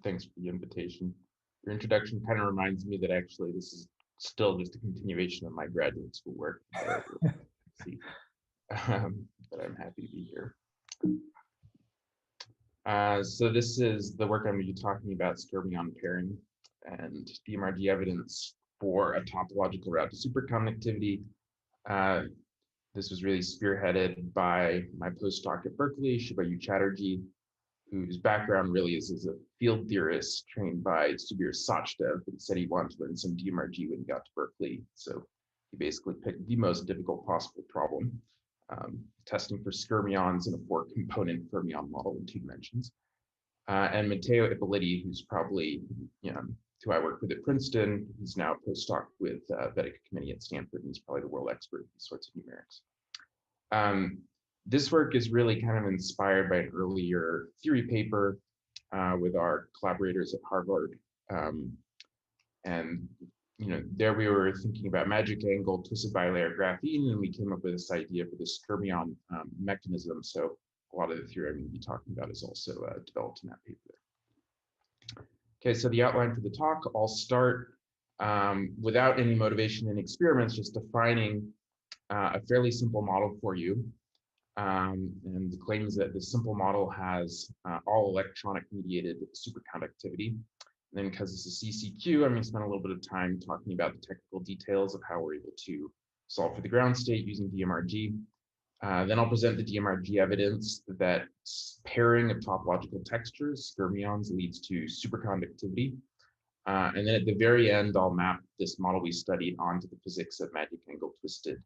Thanks for the invitation. Your introduction kind of reminds me that actually this is still just a continuation of my graduate school work. See, but I'm happy to be here. So this is the work I'm going to be talking about, skirmion pairing and DMRG evidence for a topological route to superconductivity. This was really spearheaded by my postdoc at Berkeley, Shibayu Chatterjee, whose background really is as a field theorist trained by Subir Sachdev, and said he wanted to learn some DMRG when he got to Berkeley. So he basically picked the most difficult possible problem, testing for skirmions in a 4-component fermion model in 2 dimensions. And Matteo Ippoliti, who's probably, who I worked with at Princeton, he's now a postdoc with Vedic Committee at Stanford, and he's probably the world expert in these sorts of numerics. This work is really kind of inspired by an earlier theory paper with our collaborators at Harvard. And there we were thinking about magic angle twisted bilayer graphene, and we came up with this idea for this skirmion mechanism. So a lot of the theory I'm going to be talking about is also developed in that paper. Okay, so the outline for the talk, I'll start without any motivation in experiments, just defining a fairly simple model for you. And the claim is that the simple model has all electronic mediated superconductivity. And then because it's a CCQ, I'm going to spend a little bit of time talking about the technical details of how we're able to solve for the ground state using DMRG. Then I'll present the DMRG evidence that pairing of topological textures, skirmions, leads to superconductivity. And then at the very end, I'll map this model we studied onto the physics of magic angle twisted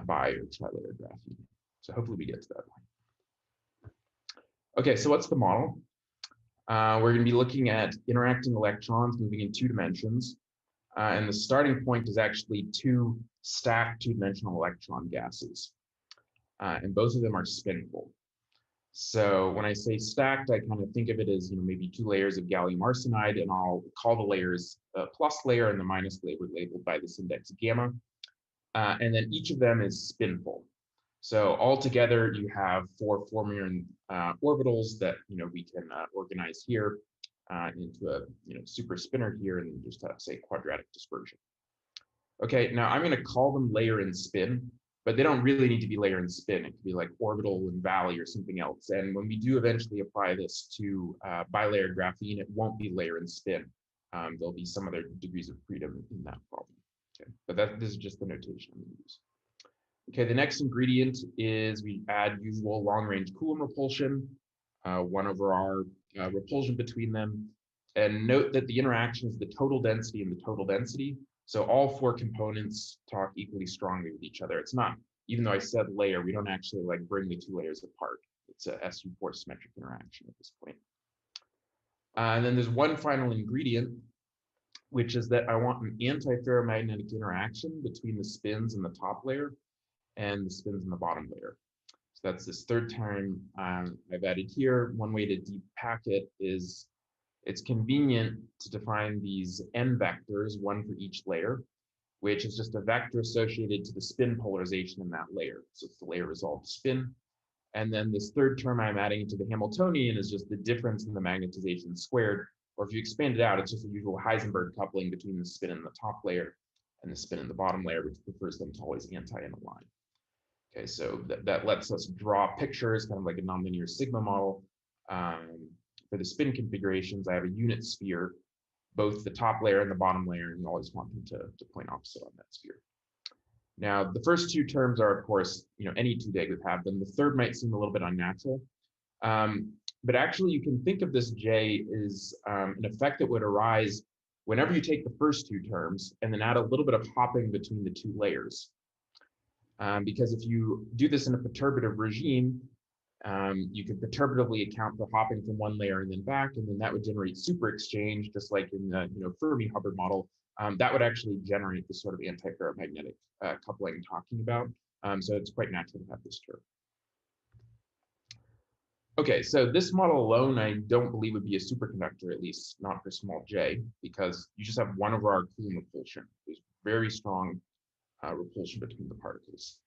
bi or trilayer graphene. So hopefully we get to that point. Okay, so what's the model? We're going to be looking at interacting electrons moving in 2 dimensions. And the starting point is actually 2 stacked 2-dimensional electron gases. And both of them are spinful. So when I say stacked, I kind of think of it as maybe 2 layers of gallium arsenide, and I'll call the layers the plus layer and the minus layer labeled by this index gamma. And then each of them is spinful. So altogether, you have 4 fermion orbitals that we can organize here into a super spinner here, and just have, say, quadratic dispersion. Okay, now I'm going to call them layer and spin, but they don't really need to be layer and spin. It could be like orbital and valley or something else. And when we do eventually apply this to bilayer graphene, it won't be layer and spin. There'll be some other degrees of freedom in that problem. Okay, but this is just the notation I'm going to use. Okay, the next ingredient is we add usual long-range Coulomb repulsion, 1/r repulsion between them. And note that the interaction is the total density and the total density. So all 4 components talk equally strongly with each other. It's not, even though I said layer, we don't actually bring the 2 layers apart. It's a SU4 symmetric interaction at this point. And then there's one final ingredient, which is that I want an antiferromagnetic interaction between the spins in the top layer and the spins in the bottom layer. So that's this 3rd time I've added here. One way to depack it is it's convenient to define these n vectors, 1 for each layer, which is just a vector associated to the spin polarization in that layer. So it's the layer resolved spin. And then this 3rd term I'm adding to the Hamiltonian is just the difference in the magnetization squared. Or if you expand it out, it's just the usual Heisenberg coupling between the spin in the top layer and the spin in the bottom layer, which prefers them to always anti-align. Okay, so that lets us draw pictures, kind of like a nonlinear sigma model. For the spin configurations, I have a unit sphere, both the top layer and the bottom layer, and you always want them to point opposite on that sphere. Now, the first 2 terms are, of course, any 2 Deg would have them. The 3rd might seem a little bit unnatural. But actually, you can think of this J as an effect that would arise whenever you take the first 2 terms and then add a little bit of hopping between the 2 layers. Because if you do this in a perturbative regime, you can perturbatively account for hopping from one layer and then back, and then that would generate super exchange, just like in the Fermi-Hubbard model. That would actually generate the sort of antiferromagnetic coupling I'm talking about. So it's quite natural to have this term. Okay, so this model alone, I don't believe would be a superconductor, at least not for small j, because you just have 1/r Coulomb repulsion. There's very strong repulsion between the particles.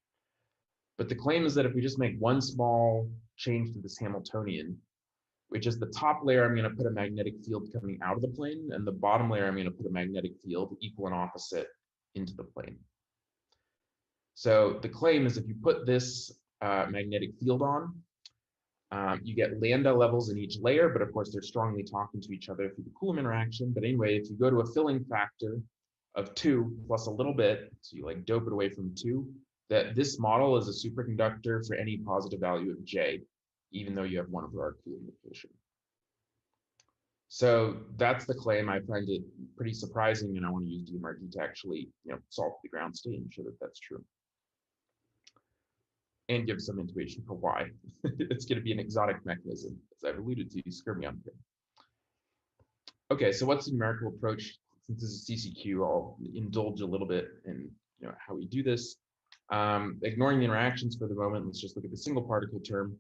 But the claim is that if we just make one small change to this Hamiltonian, which is the top layer I'm going to put a magnetic field coming out of the plane, and the bottom layer I'm going to put a magnetic field equal and opposite into the plane. So the claim is if you put this magnetic field on, you get lambda levels in each layer, but of course they're strongly talking to each other through the Coulomb interaction. But anyway, if you go to a filling factor of 2 plus a little bit, so you like dope it away from 2, that this model is a superconductor for any positive value of J, even though you have 1 over R Coulomb repulsion. So that's the claim. I find it pretty surprising, and I want to use DMRD to actually, solve the ground state and show that that's true, and give some intuition for why. It's going to be an exotic mechanism, as I've alluded to, skyrmion. Okay, so what's the numerical approach? Since this is CCQ, I'll indulge a little bit in how we do this. Ignoring the interactions for the moment, let's just look at the single particle term.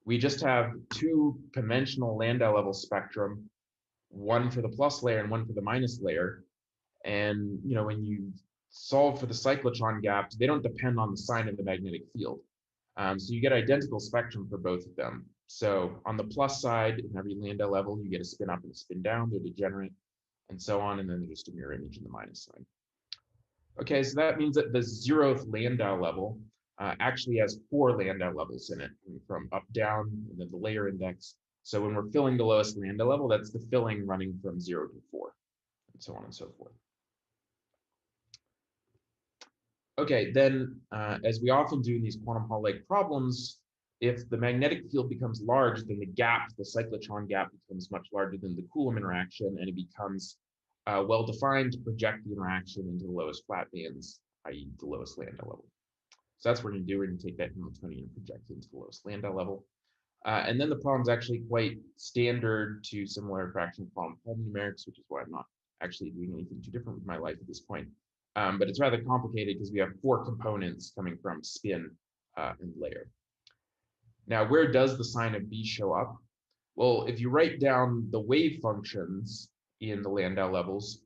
We just have 2 conventional Landau level spectrum, one for the plus layer and one for the minus layer. And when you solve for the cyclotron gaps, they don't depend on the sign of the magnetic field. So you get identical spectrum for both of them. So on the plus side, in every Landau level, you get a spin up and a spin down. They're degenerate, and so on. And then there's just a mirror image in the minus side. Okay, so that means that the 0th Landau level actually has 4 Landau levels in it, from up, down, and then the layer index. So when we're filling the lowest Landau level, that's the filling running from 0 to 4, and so on and so forth. Okay, then as we often do in these quantum Hall-like problems, if the magnetic field becomes large, then the gap, the cyclotron gap, becomes much larger than the Coulomb interaction, and it becomes well-defined to project the interaction into the lowest flat bands, i.e. the lowest Landau level. So that's what we're going to do. We're going to take that Hamiltonian and project it into the lowest Landau level. And then the problem's actually quite standard to similar fraction quantum Hall numerics, which is why I'm not actually doing anything too different with my life at this point. But it's rather complicated because we have 4 components coming from spin and layer. Now, where does the sign of B show up? Well, if you write down the wave functions in the Landau levels,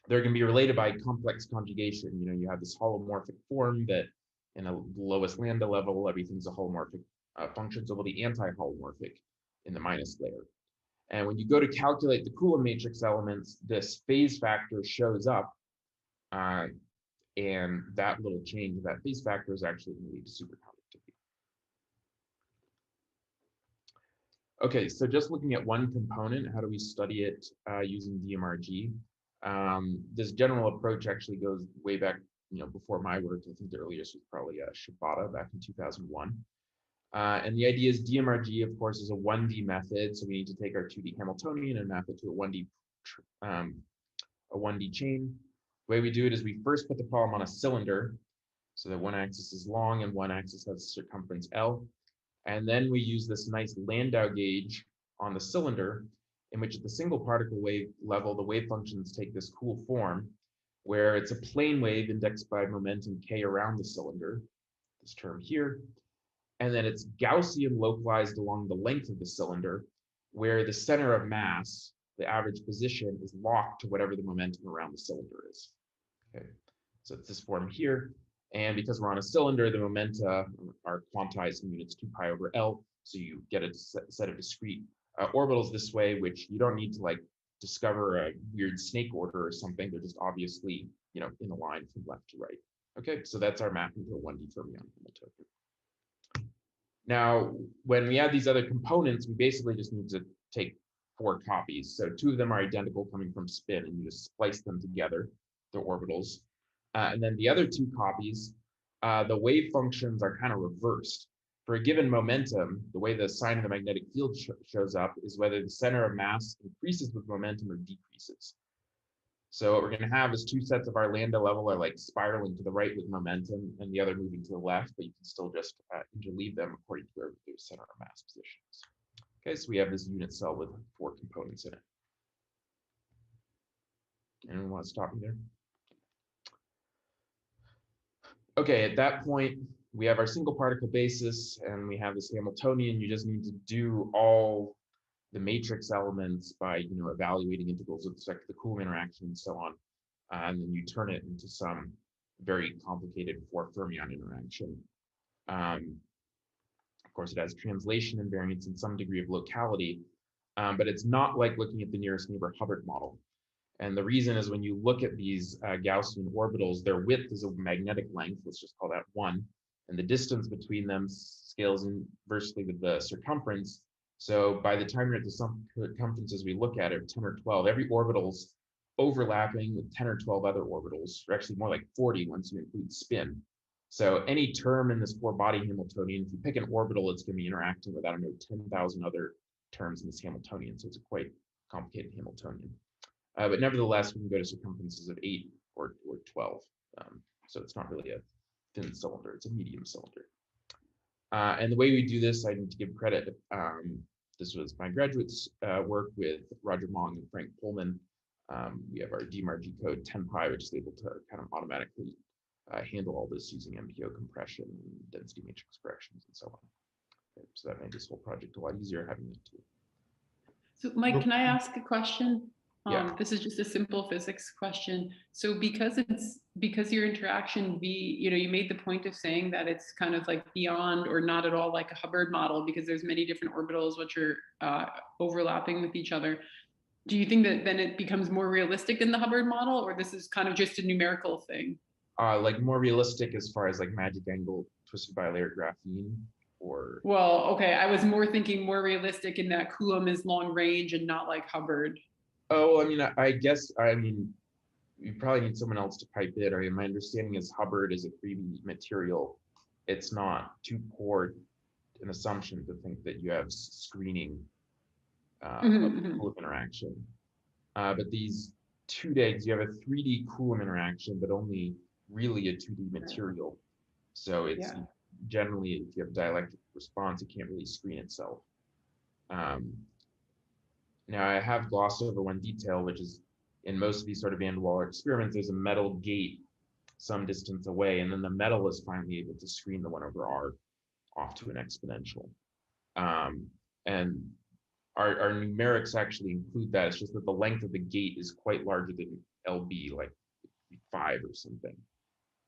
they're going to be related by complex conjugation. You have this holomorphic form that in the lowest Landau level, everything's a holomorphic function, so it'll be anti-holomorphic in the minus layer. And when you go to calculate the Coulomb matrix elements, this phase factor shows up, and that little change of that phase factor is actually going to lead to superconductivity. Okay, so just looking at one component, how do we study it using DMRG? This general approach actually goes way back, before my work. I think the earliest was probably Shibata back in 2001. And the idea is DMRG, of course, is a 1D method, so we need to take our 2D Hamiltonian and map it to a 1D chain. The way we do it is we first put the problem on a cylinder, so that one axis is long and one axis has circumference L. And then we use this nice Landau gauge on the cylinder, in which at the single particle wave level, the wave functions take this cool form, where it's a plane wave indexed by momentum k around the cylinder, this term here. And then it's Gaussian localized along the length of the cylinder, where the center of mass, the average position, is locked to whatever the momentum around the cylinder is. Okay, so it's this form here. And because we're on a cylinder, the momenta are quantized in units 2 pi over L. So you get a set of discrete orbitals this way, which you don't need to discover a weird snake order or something. They're just obviously, in a line from left to right. Okay, so that's our mapping to a 1D fermion Hamiltonian. Now, when we add these other components, we basically just need to take 4 copies. So 2 of them are identical coming from spin, and you just splice them together, the orbitals. And then the other 2 copies, the wave functions are kind of reversed. For a given momentum, the way the sign of the magnetic field shows up is whether the center of mass increases with momentum or decreases. So what we're going to have is 2 sets of our Landau level are spiraling to the right with momentum, and the other moving to the left, but you can still just interleave them according to where their center of mass position is. Okay, so we have this unit cell with 4 components in it. Anyone want to stop me there? Okay, at that point, we have our single particle basis, and we have this Hamiltonian. You just need to do all the matrix elements by evaluating integrals with respect to the Coulomb interaction and so on, and then you turn it into some very complicated 4 fermion interaction. course, it has translation invariance and some degree of locality, but it's not like looking at the nearest neighbor Hubbard model. And the reason is when you look at these Gaussian orbitals, their width is a magnetic length, let's just call that 1, and the distance between them scales inversely with the circumference. So by the time you're at the circumferences we look at it, 10 or 12, every orbital's overlapping with 10 or 12 other orbitals, or actually more like 40 once you include spin. So any term in this 4-body Hamiltonian, if you pick an orbital, it's going to be interacting with, I don't know, 10,000 other terms in this Hamiltonian. So it's a quite complicated Hamiltonian. But nevertheless, we can go to circumferences of 8 or 12. So it's not really a thin cylinder, it's a medium cylinder. And the way we do this, I need to give credit. This was my graduate's work with Roger Mong and Frank Pullman. We have our DMARG code 10pi, which is able to kind of automatically handle all this using MPO compression, density matrix corrections, and so on. Okay, so that made this whole project a lot easier having it too. So Mike, can I ask a question? Yeah. This is just a simple physics question. So because your interaction you made the point of saying that it's kind of like beyond or not at all like a Hubbard model because there's many different orbitals which are overlapping with each other. Do you think that then it becomes more realistic than the Hubbard model, or this is kind of just a numerical thing? Like more realistic as far as like magic angle twisted bilayer graphene, or? Well, okay, I was more thinking more realistic in that Coulomb is long range and not like Hubbard. Oh, I mean, I guess, I mean, you probably need someone else to pipe in. I mean, my understanding is Hubbard is a 3D material. It's not too poor an assumption to think that you have screening of Coulomb interaction. But these 2-digs, you have a 3D Coulomb interaction, but only really a 2D material. So it's generally, if you have dielectric response, it can't really screen itself. Now I have glossed over one detail, which is in most of these sort of Van der Waals experiments, there's a metal gate some distance away, and then the metal is finally able to screen the 1 over R off to an exponential. And our numerics actually include that. It's just that the length of the gate is quite larger than LB, like 5 or something.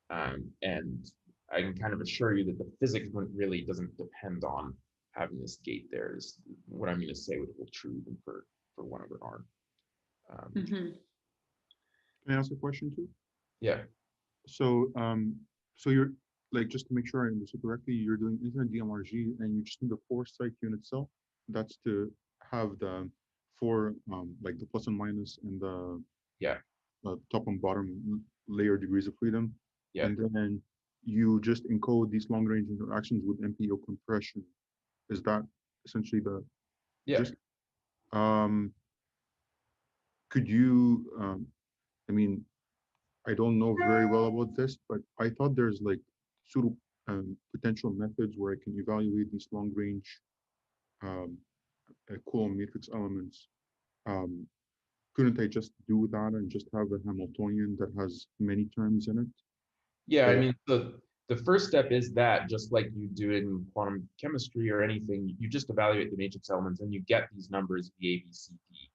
And I can kind of assure you that the physics really doesn't depend on having this gate there, is what I'm going to say would hold true even for 1 over R. Can I ask a question too? Yeah. So, so you're like, just to make sure I understood correctly, you're doing infinite DMRG and you just need the 4 Strike unit cell. That's to have the 4, like the plus and minus and the top and bottom layer degrees of freedom. Yeah. And then you just encode these long range interactions with MPO compression. Is that essentially the gist? Could you, I mean, I don't know very well about this, but I thought there's like pseudo potential methods where I can evaluate these long range Coulomb matrix elements. Couldn't I just do that and just have a Hamiltonian that has many terms in it? Yeah, I mean, the first step is that, just like you do in quantum chemistry or anything, you just evaluate the matrix elements and you get these numbers V, A, B, C, D.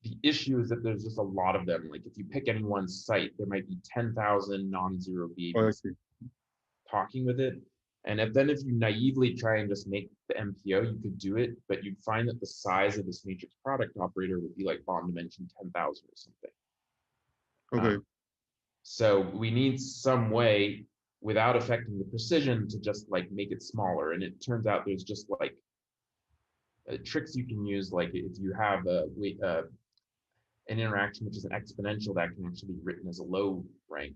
The issue is that there's just a lot of them. Like if you pick any one site, there might be 10,000 non-zero V, A, B, C talking with it. And if you naively try and just make the MPO, you could do it, but you'd find that the size of this matrix product operator would be like bond dimension 10,000 or something. Okay. So we need some way without affecting the precision to just like make it smaller. And it turns out there's just like tricks you can use. Like if you have an interaction which is an exponential, that can actually be written as a low rank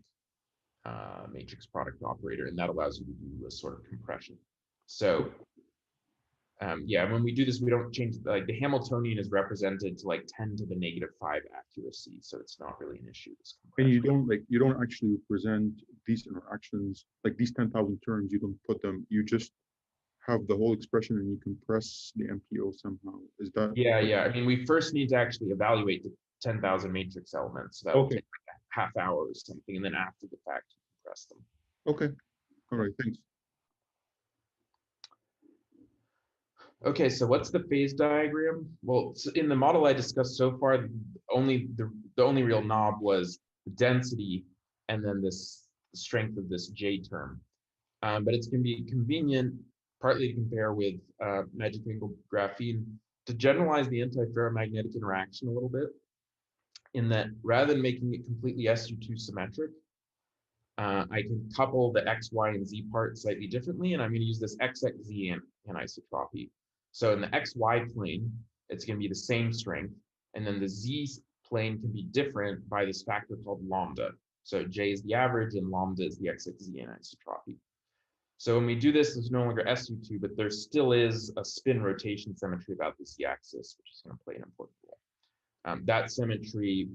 matrix product operator, and that allows you to do a sort of compression. So yeah, when we do this, we don't change, like the Hamiltonian is represented to like 10 to the -5 accuracy, so it's not really an issue. And you don't actually present these interactions, like these 10,000 terms, you don't put them, you just have the whole expression and you compress the MPO somehow. Is that? Yeah. I mean, we first need to actually evaluate the 10,000 matrix elements. So that will take like a half hour or something, and then after the fact, you compress them. Okay. All right. Thanks. Okay, so what's the phase diagram? Well, so in the model I discussed so far, the only real knob was the density and then this strength of this J term. But it's going to be convenient partly to compare with magic angle graphene, to generalize the antiferromagnetic interaction a little bit, in that rather than making it completely SU2 symmetric, I can couple the X, Y, and Z part slightly differently, and I'm going to use this XXZ anisotropy. So in the XY plane, it's going to be the same strength, and then the Z plane can be different by this factor called lambda. So J is the average, and lambda is the XXZ anisotropy. So when we do this, there's no longer SU2, but there still is a spin rotation symmetry about the Z-axis, which is going to play an important role. That symmetry,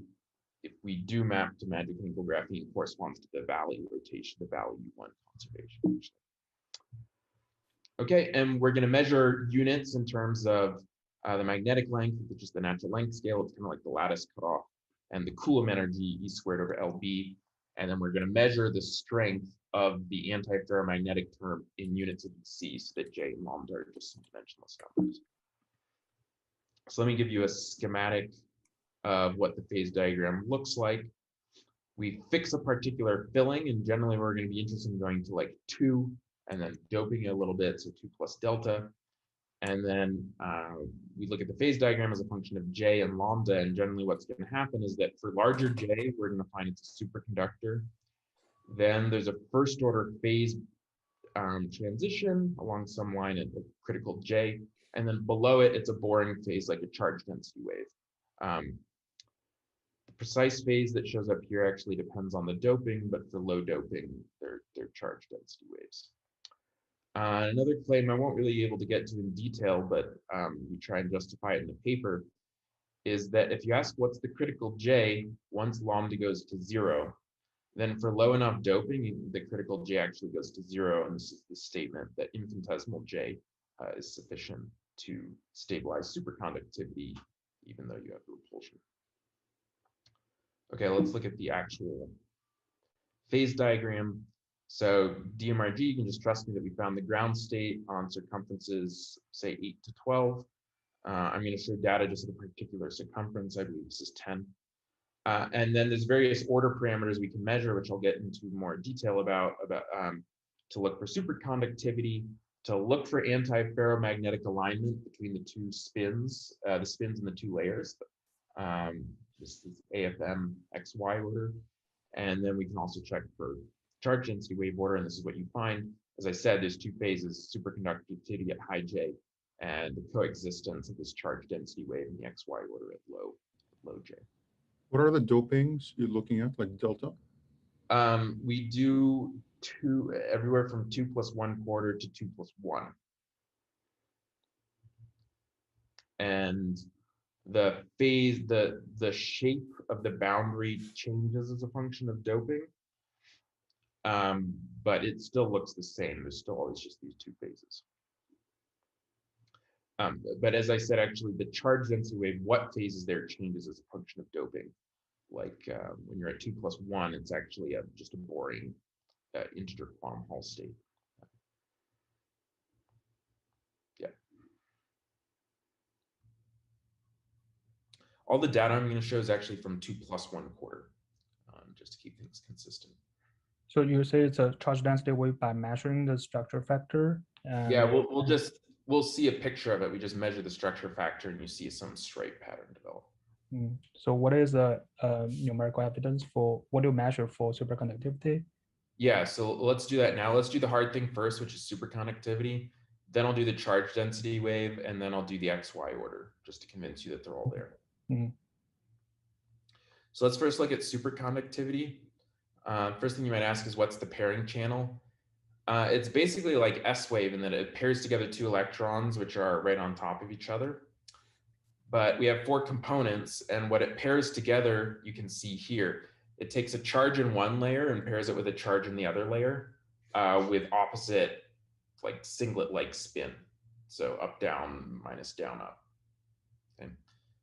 if we do map to magic angle graphene, corresponds to the valley rotation, the valley U1 conservation. Okay, and we're going to measure units in terms of the magnetic length, which is the natural length scale. It's kind of like the lattice cutoff, and the Coulomb energy, E squared over LB. And then we're going to measure the strength of the antiferromagnetic term in units of EC, so that J and lambda are just some dimensionless numbers. So let me give you a schematic of what the phase diagram looks like. We fix a particular filling, and generally we're going to be interested in going to like 2 and then doping it a little bit, so 2 plus delta. And then we look at the phase diagram as a function of J and lambda, and generally what's going to happen is that for larger J, we're going to find it's a superconductor. Then there's a first order phase transition along some line at the critical J, and then below it, it's a boring phase like a charge density wave. The precise phase that shows up here actually depends on the doping, but for low doping, they're charge density waves. Another claim I won't really be able to get to in detail, but we try and justify it in the paper, is that if you ask what's the critical J once lambda goes to 0, then for low enough doping, the critical J actually goes to 0, and this is the statement that infinitesimal J is sufficient to stabilize superconductivity, even though you have repulsion. Okay, let's look at the actual phase diagram. So DMRG, you can just trust me that we found the ground state on circumferences, say 8 to 12. I'm going to show data just at a particular circumference. I believe this is 10. And then there's various order parameters we can measure, which I'll get into more detail about to look for superconductivity, to look for antiferromagnetic alignment between the two spins, the spins in the two layers. This is AFM XY order. And then we can also check for charge density wave order, and this is what you find. As I said, there's 2 phases: superconductivity at high J, and the coexistence of this charge density wave in the XY order at low J. What are the dopings you're looking at, like delta? We do everywhere from 2 plus 1/4 to 2 plus 1. And the phase, the shape of the boundary changes as a function of doping. But it still looks the same. There's still always just these 2 phases. But as I said, actually, the charge density wave, what phases there changes as a function of doping. Like when you're at 2 plus 1, it's actually just a boring integer quantum Hall state. Yeah. All the data I'm going to show is actually from 2 plus 1/4, just to keep things consistent. So you say it's a charge density wave by measuring the structure factor? Yeah, we'll see a picture of it. We just measure the structure factor, and you see some stripe pattern develop. So what is the numerical evidence for what do you measure for superconductivity? Yeah, so let's do that now. Let's do the hard thing first, which is superconductivity. Then I'll do the charge density wave, and then I'll do the XY order, just to convince you that they're all there. So let's first look at superconductivity. First thing you might ask is, what's the pairing channel? It's basically like S-wave in that it pairs together 2 electrons, which are right on top of each other. But we have 4 components, and what it pairs together, you can see here. It takes a charge in one layer and pairs it with a charge in the other layer with opposite, like singlet-like spin. So up, down, minus down, up. Okay.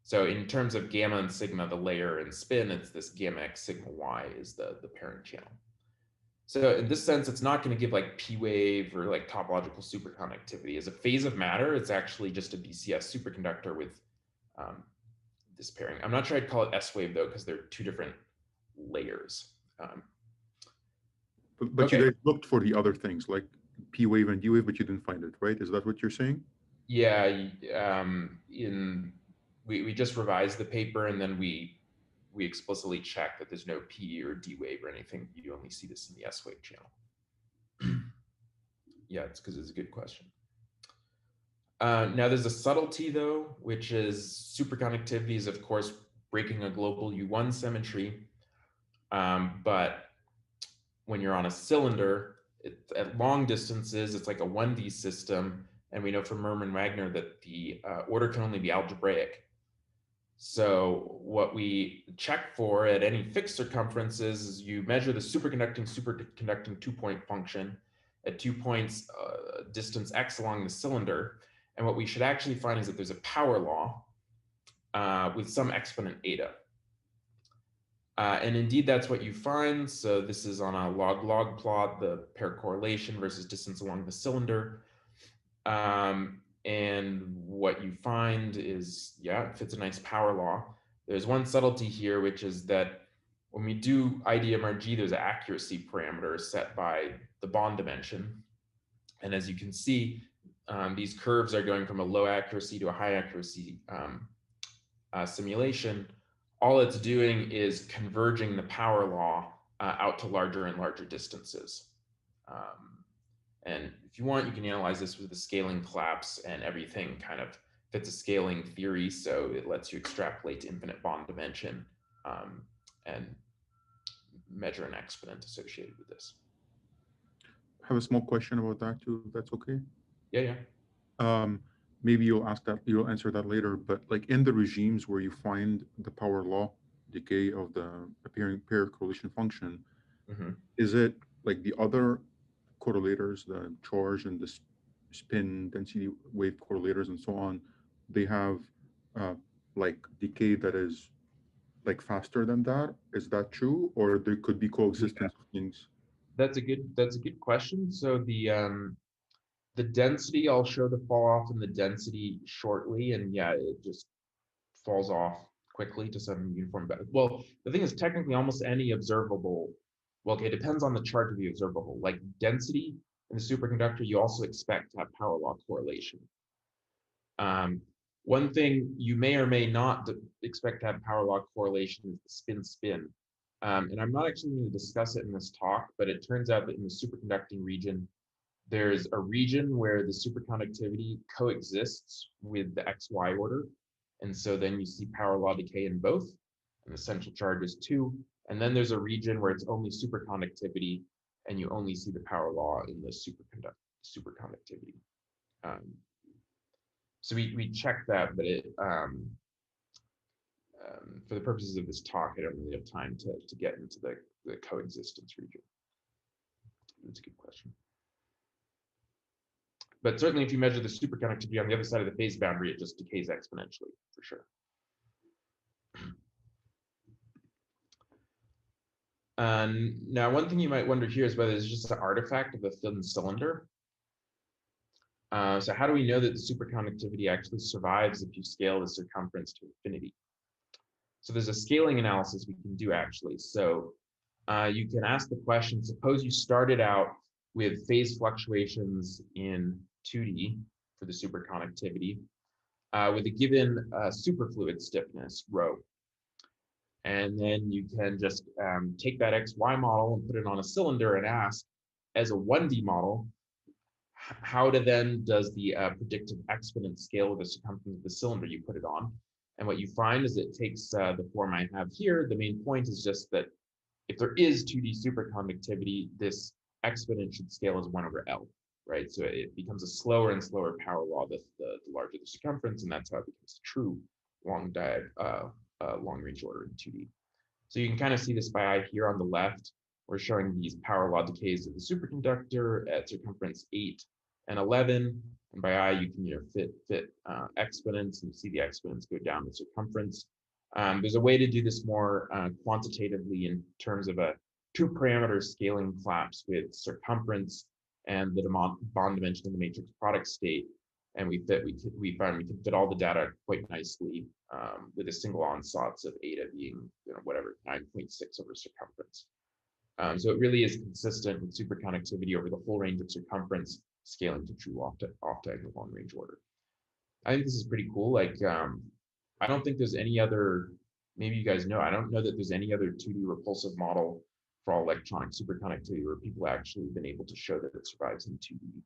So in terms of gamma and sigma, the layer and spin, it's this gamma x sigma y is the pairing channel. So in this sense, it's not going to give like P wave or like topological superconductivity. As a phase of matter, it's actually just a BCS superconductor with this pairing. I'm not sure I'd call it S wave though, because they're 2 different layers. But okay. You guys looked for the other things, like P wave and D wave, but you didn't find it, right? Is that what you're saying? Yeah, we just revised the paper, and then we explicitly check that there's no P or D wave or anything. You only see this in the S wave channel. Yeah, it's because it's a good question. Now there's a subtlety though, which is superconductivity is of course breaking a global U1 symmetry, but when you're on a cylinder, at long distances, it's like a 1D system, and we know from Merman Wagner that the order can only be algebraic. So what we check for at any fixed circumferences is you measure the superconducting two-point function at 2 points distance x along the cylinder. And what we should actually find is that there's a power law with some exponent eta. And indeed, that's what you find. So this is on a log-log plot, the pair correlation versus distance along the cylinder. And what you find is, yeah, it fits a nice power law. There's one subtlety here, which is that when we do IDMRG, there's an accuracy parameter set by the bond dimension. And as you can see, these curves are going from a low accuracy to a high accuracy simulation. All it's doing is converging the power law out to larger and larger distances. And if you want, you can analyze this with the scaling collapse, and everything kind of fits a scaling theory. So it lets you extrapolate to infinite bond dimension and measure an exponent associated with this. I have a small question about that too, if that's okay. Yeah, yeah. Maybe you'll answer that later, but like in the regimes where you find the power law decay of the appearing pair correlation function, is it like the other correlators, the charge and the spin density wave correlators and so on, they have like decay that is like faster than that? Is that true? Or there could be coexistence of things? That's a good question. So the density, I'll show the fall off in the density shortly, and yeah, it just falls off quickly to some uniform. Well, the thing is, technically, almost any observable, well, okay, it depends on the charge of the observable. Like density in the superconductor, you also expect to have power law correlation. One thing you may or may not expect to have power law correlation is the spin-spin. And I'm not actually going to discuss it in this talk, but it turns out that in the superconducting region, there's a region where the superconductivity coexists with the XY order. And so then you see power law decay in both, and the central charge is 2. And then there's a region where it's only superconductivity, and you only see the power law in the superconductivity. So we checked that, but it for the purposes of this talk, I don't really have time to get into the coexistence region. That's a good question. But certainly if you measure the superconductivity on the other side of the phase boundary, it just decays exponentially, for sure. Now, one thing you might wonder here is whether it's just an artifact of a thin cylinder. So how do we know that the superconductivity actually survives if you scale the circumference to infinity? So there's a scaling analysis we can do actually. So you can ask the question, suppose you started out with phase fluctuations in 2D for the superconductivity with a given superfluid stiffness, rho. And then you can just take that XY model and put it on a cylinder and ask, as a 1D model, how does the predicted exponent scale with the circumference of the cylinder you put it on? And what you find is it takes the form I have here. The main point is just that if there is 2D superconductivity, this exponent should scale as 1 over L, right? So it becomes a slower and slower power law the larger the circumference, and that's how it becomes true long range order in 2D. So you can kind of see this by eye here on the left. We're showing these power law decays of the superconductor at circumference 8 and 11. And by eye, you can fit exponents and see the exponents go down the circumference. There's a way to do this more quantitatively in terms of a 2-parameter scaling collapse with circumference and the bond dimension in the matrix product state. And we found we can fit all the data quite nicely with a single ansatz of eta being, whatever, 9.6 over circumference. So it really is consistent with superconductivity over the full range of circumference, scaling to true off-diagonal long range order. I think this is pretty cool. Like, I don't think there's any other, maybe you guys know, I don't know that there's any other 2D repulsive model for all electronic superconductivity where people actually been able to show that it survives in 2D.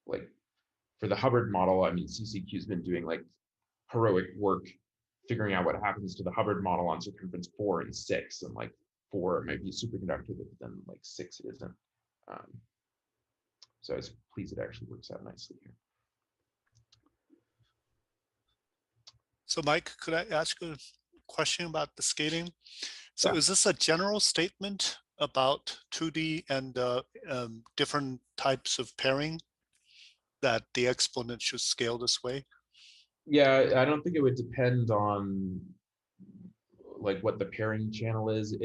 Like for the Hubbard model, I mean, CCQ's been doing like heroic work figuring out what happens to the Hubbard model on circumference 4 and 6, and like 4 might be a superconductor, but then like 6 it isn't. So I was pleased it actually works out nicely here. So Mike, could I ask a question about the scaling? So Yeah. is this a general statement about 2D and different types of pairing, that the exponent should scale this way? Yeah, I don't think it would depend on like what the pairing channel is.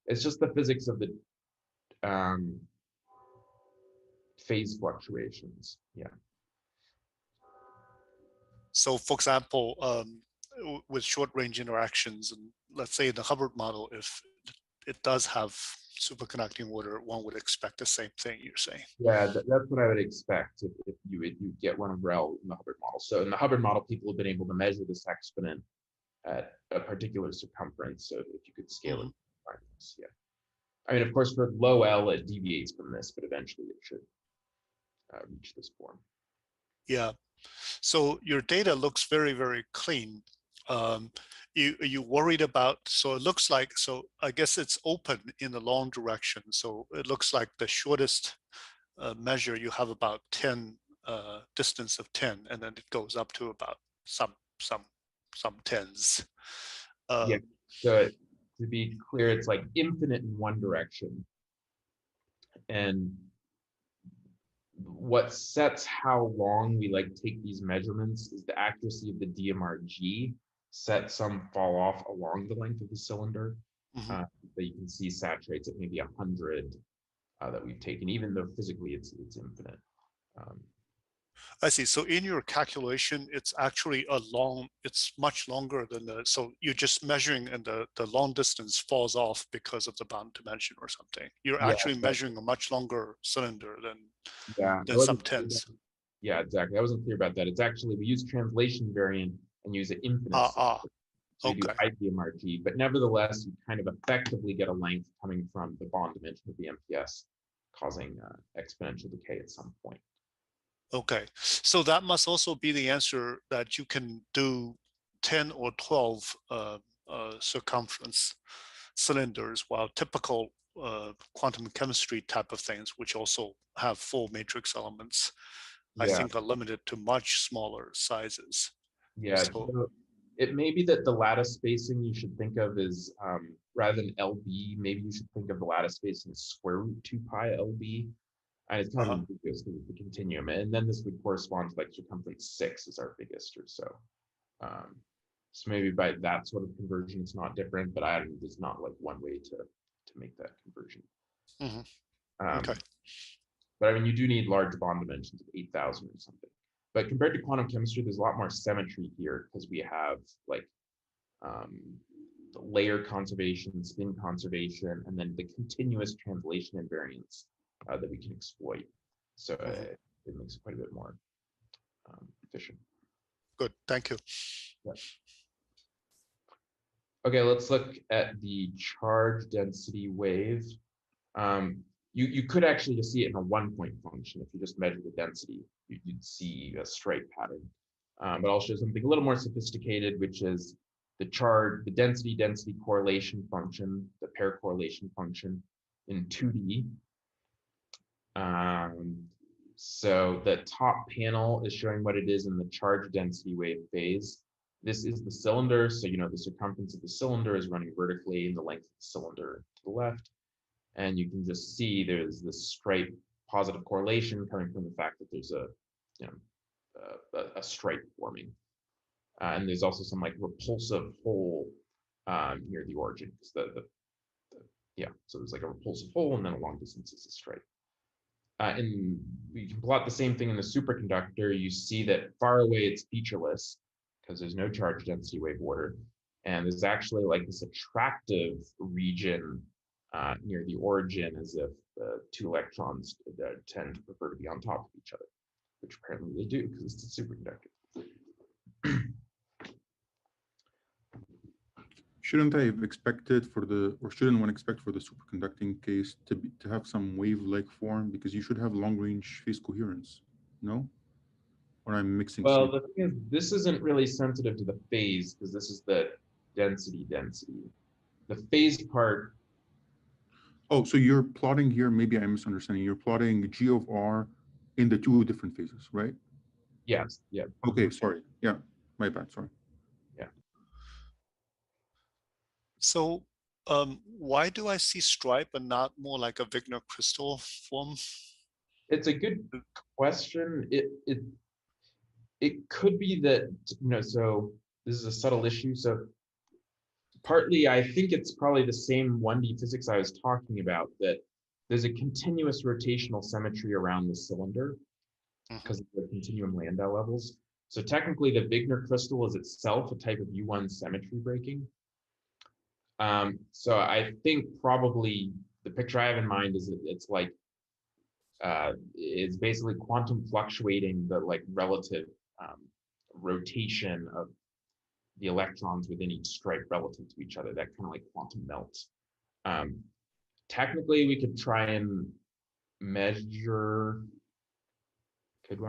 It's just the physics of the phase fluctuations. Yeah. So for example, with short range interactions, and let's say in the Hubbard model, if it does have superconducting order, one would expect the same thing you're saying. Yeah, that's what I would expect if you get one rel in the Hubbard model. So in the Hubbard model, people have been able to measure this exponent at a particular circumference. So if you could scale it, yeah. I mean, of course, for low L, it deviates from this, but eventually it should reach this form. Yeah. So your data looks very, very clean. You worried about, so it looks like, so I guess it's open in the long direction. So it looks like the shortest measure you have about 10, distance of 10, and then it goes up to about some tens. Yeah, so to be clear, it's like infinite in one direction. And what sets how long we like take these measurements is the accuracy of the DMRG. Set some fall off along the length of the cylinder that you can see saturates at maybe 100 that we've taken, even though physically it's infinite. I see. So in your calculation, it's actually it's much longer than so you're just measuring and the long distance falls off because of the bound dimension or something. You're actually measuring a much longer cylinder than some tens. Yeah, exactly. I wasn't clear about that. It's actually, we use translation variant and use an infinite. So you do IDMRG, but nevertheless, you kind of effectively get a length coming from the bond dimension of the MPS, causing exponential decay at some point. Okay, so that must also be the answer, that you can do 10 or 12 circumference cylinders, while typical quantum chemistry type of things, which also have full matrix elements, I think are limited to much smaller sizes. Yeah, so it may be that the lattice spacing you should think of is, rather than LB, maybe you should think of the lattice spacing as square root 2 pi LB. And it's kind of ambiguous because of the continuum. And then this would correspond to like circumference 6 is our biggest or so. So maybe by that sort of conversion, it's not different, but there's not like one way to make that conversion. Okay. But I mean, you do need large bond dimensions of 8,000 or something. But compared to quantum chemistry, there's a lot more symmetry here because we have like layer conservation, spin conservation, and then the continuous translation invariance that we can exploit. So it makes it quite a bit more efficient. Good, thank you. Yeah. Okay, let's look at the charge density wave. You could actually just see it in a 1-point function. If you just measure the density, you'd see a stripe pattern. But I'll show something a little more sophisticated, which is the density correlation function, the pair correlation function in 2D. So the top panel is showing what it is in the charge density wave phase. This is the cylinder, so you know the circumference of the cylinder is running vertically and the length of the cylinder to the left. And you can just see there's this stripe positive correlation coming from the fact that there's a stripe forming. And there's also some like repulsive hole near the origin. So there's like a repulsive hole and then a long distance is a stripe. And we can plot the same thing in the superconductor. You see that far away it's featureless because there's no charge density wave order. And there's actually like this attractive region near the origin, as if the two electrons tend to prefer to be on top of each other, which apparently they do because it's a superconductor. Shouldn't I have expected for the, or shouldn't one expect for the superconducting case to have some wave-like form, because you should have long-range phase coherence, no? Or I'm mixing. Well, the thing is, this isn't really sensitive to the phase because this is the density. The phase part. Oh, so you're plotting here, maybe I'm misunderstanding. You're plotting G of R in the two different phases, right? Yes. Yeah. Okay, sorry. Yeah, my bad, sorry. So why do I see stripe and not more like a Wigner crystal form? It's a good question. It could be that, so this is a subtle issue. So partly, I think it's probably the same 1D physics I was talking about, that there's a continuous rotational symmetry around the cylinder because of the continuum Landau levels. So technically, the Wigner crystal is itself a type of U1 symmetry breaking. So I think probably the picture I have in mind is that it's like, it's basically quantum fluctuating the like relative rotation of the electrons within each stripe relative to each other, that kind of like quantum melts. Technically, we could try and measure, could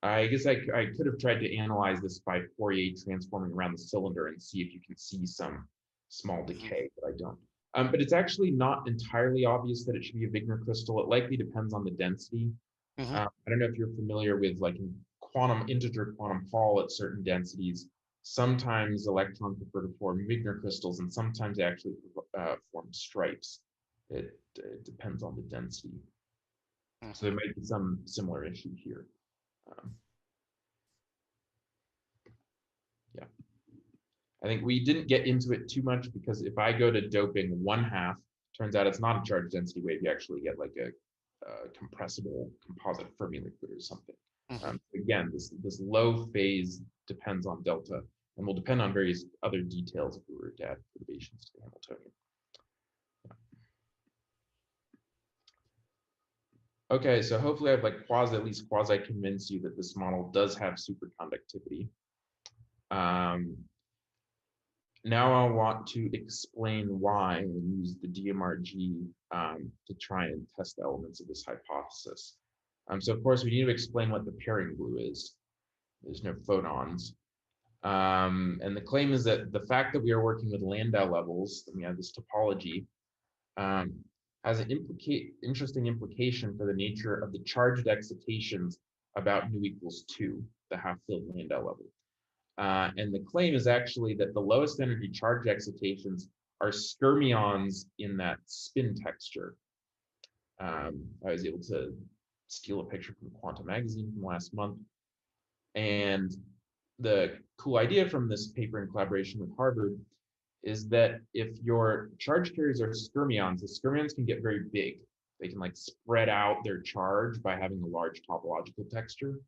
I guess I could have tried to analyze this by Fourier transforming around the cylinder and see if you can see some small decay, but I don't. But it's actually not entirely obvious that it should be a Wigner crystal. It likely depends on the density. I don't know if you're familiar with like in integer quantum Hall at certain densities. Sometimes electrons prefer to form Wigner crystals, and sometimes they actually form stripes. It depends on the density. So there might be some similar issue here. Yeah, I think we didn't get into it too much because if I go to doping 1/2, turns out it's not a charge density wave. You actually get like a compressible composite Fermi liquid or something. Again, this low phase depends on delta and will depend on various other details if we were to add perturbations to the Hamiltonian. Okay, so hopefully I've like at least quasi convinced you that this model does have superconductivity. Now I want to explain why and use the DMRG to try and test the elements of this hypothesis. So of course we need to explain what the pairing glue is. There's no photons. And the claim is that the fact that we are working with Landau levels, that we have this topology, has an interesting implication for the nature of the charged excitations about nu equals 2, the half-filled Landau level. And the claim is actually that the lowest energy charge excitations are skyrmions in that spin texture. I was able to steal a picture from Quantum Magazine from last month. And the cool idea from this paper in collaboration with Harvard is that if your charge carriers are skyrmions, the skyrmions can get very big. They can like spread out their charge by having a large topological texture.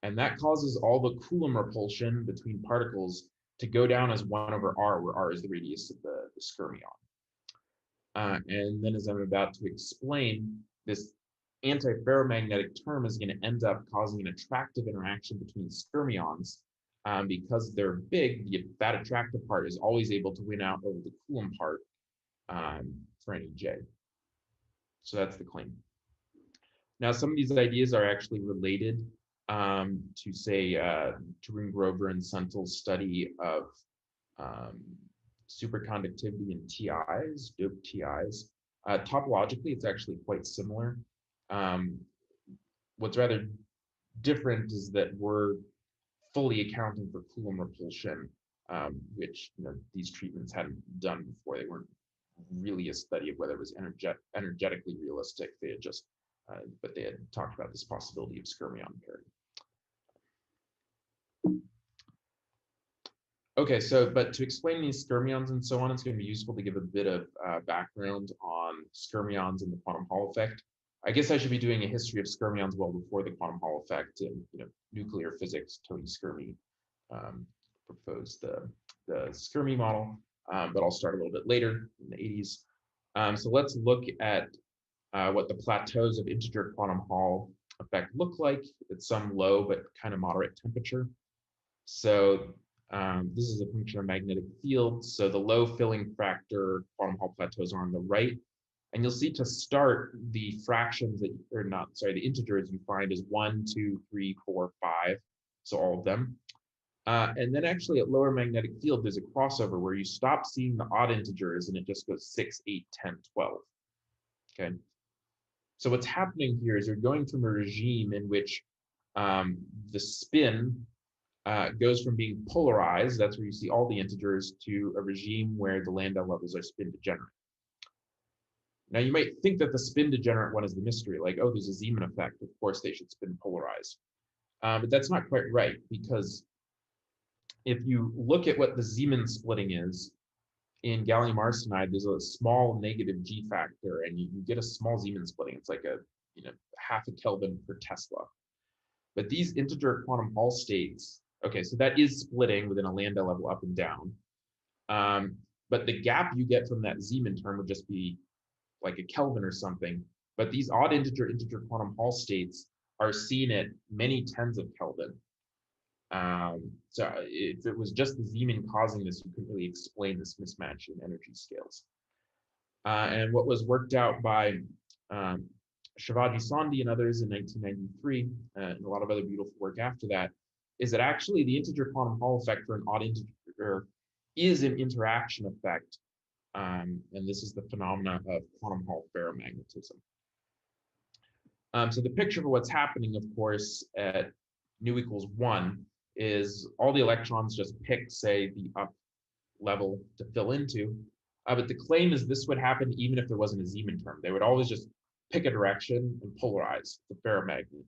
And that causes all the Coulomb repulsion between particles to go down as 1/r, where r is the radius of the skyrmion. And then as I'm about to explain, this antiferromagnetic term is going to end up causing an attractive interaction between skyrmions. Because they're big, that attractive part is always able to win out over the Coulomb part for any j. So that's the claim. Now, some of these ideas are actually related to, say, Tarun Grover and Senthil's study of superconductivity in TIs, doped TIs. Topologically, it's actually quite similar. What's rather different is that we're fully accounting for Coulomb repulsion, which these treatments hadn't done before. They weren't really a study of whether it was energetically realistic. They had just, but they had talked about this possibility of skyrmion pairing. Okay, so, but to explain these skyrmions and so on, it's going to be useful to give a bit of background on skyrmions and the quantum Hall effect. I guess I should be doing a history of skyrmions well before the quantum Hall effect and nuclear physics. Tony Skyrmi proposed the Skyrmi model. but I'll start a little bit later in the 80s. So let's look at what the plateaus of integer quantum Hall effect look like at some low but kind of moderate temperature. So this is a function of magnetic field. So the low filling factor quantum Hall plateaus are on the right. And you'll see to start the fractions that, or not, sorry, the integers you find is 1, 2, 3, 4, 5. So all of them. And then actually at lower magnetic field, there's a crossover where you stop seeing the odd integers and it just goes 6, 8, 10, 12. Okay. So what's happening here is you're going from a regime in which the spin goes from being polarized, that's where you see all the integers, to a regime where the Landau levels are spin degenerate. Now you might think that the spin degenerate one is the mystery, like, oh, there's a Zeeman effect, of course they should spin polarized. But that's not quite right, because if you look at what the Zeeman splitting is, in gallium arsenide, there's a small negative G factor, and you get a small Zeeman splitting. It's like a half a Kelvin per Tesla. But these integer quantum Hall states, okay, so that is splitting within a Landau level up and down. But the gap you get from that Zeeman term would just be like a Kelvin or something. But these odd integer quantum Hall states are seen at many tens of Kelvin. So if it was just the Zeeman causing this, you couldn't really explain this mismatch in energy scales. And what was worked out by Shivaji Sondhi and others in 1993, and a lot of other beautiful work after that, is that actually the integer quantum Hall effect for an odd integer is an interaction effect. And this is the phenomena of quantum Hall ferromagnetism. So the picture for what's happening, of course, at nu equals 1 is all the electrons just pick, say, the up level to fill into. But the claim is this would happen even if there wasn't a Zeeman term. They would always just pick a direction and polarize the ferromagnet.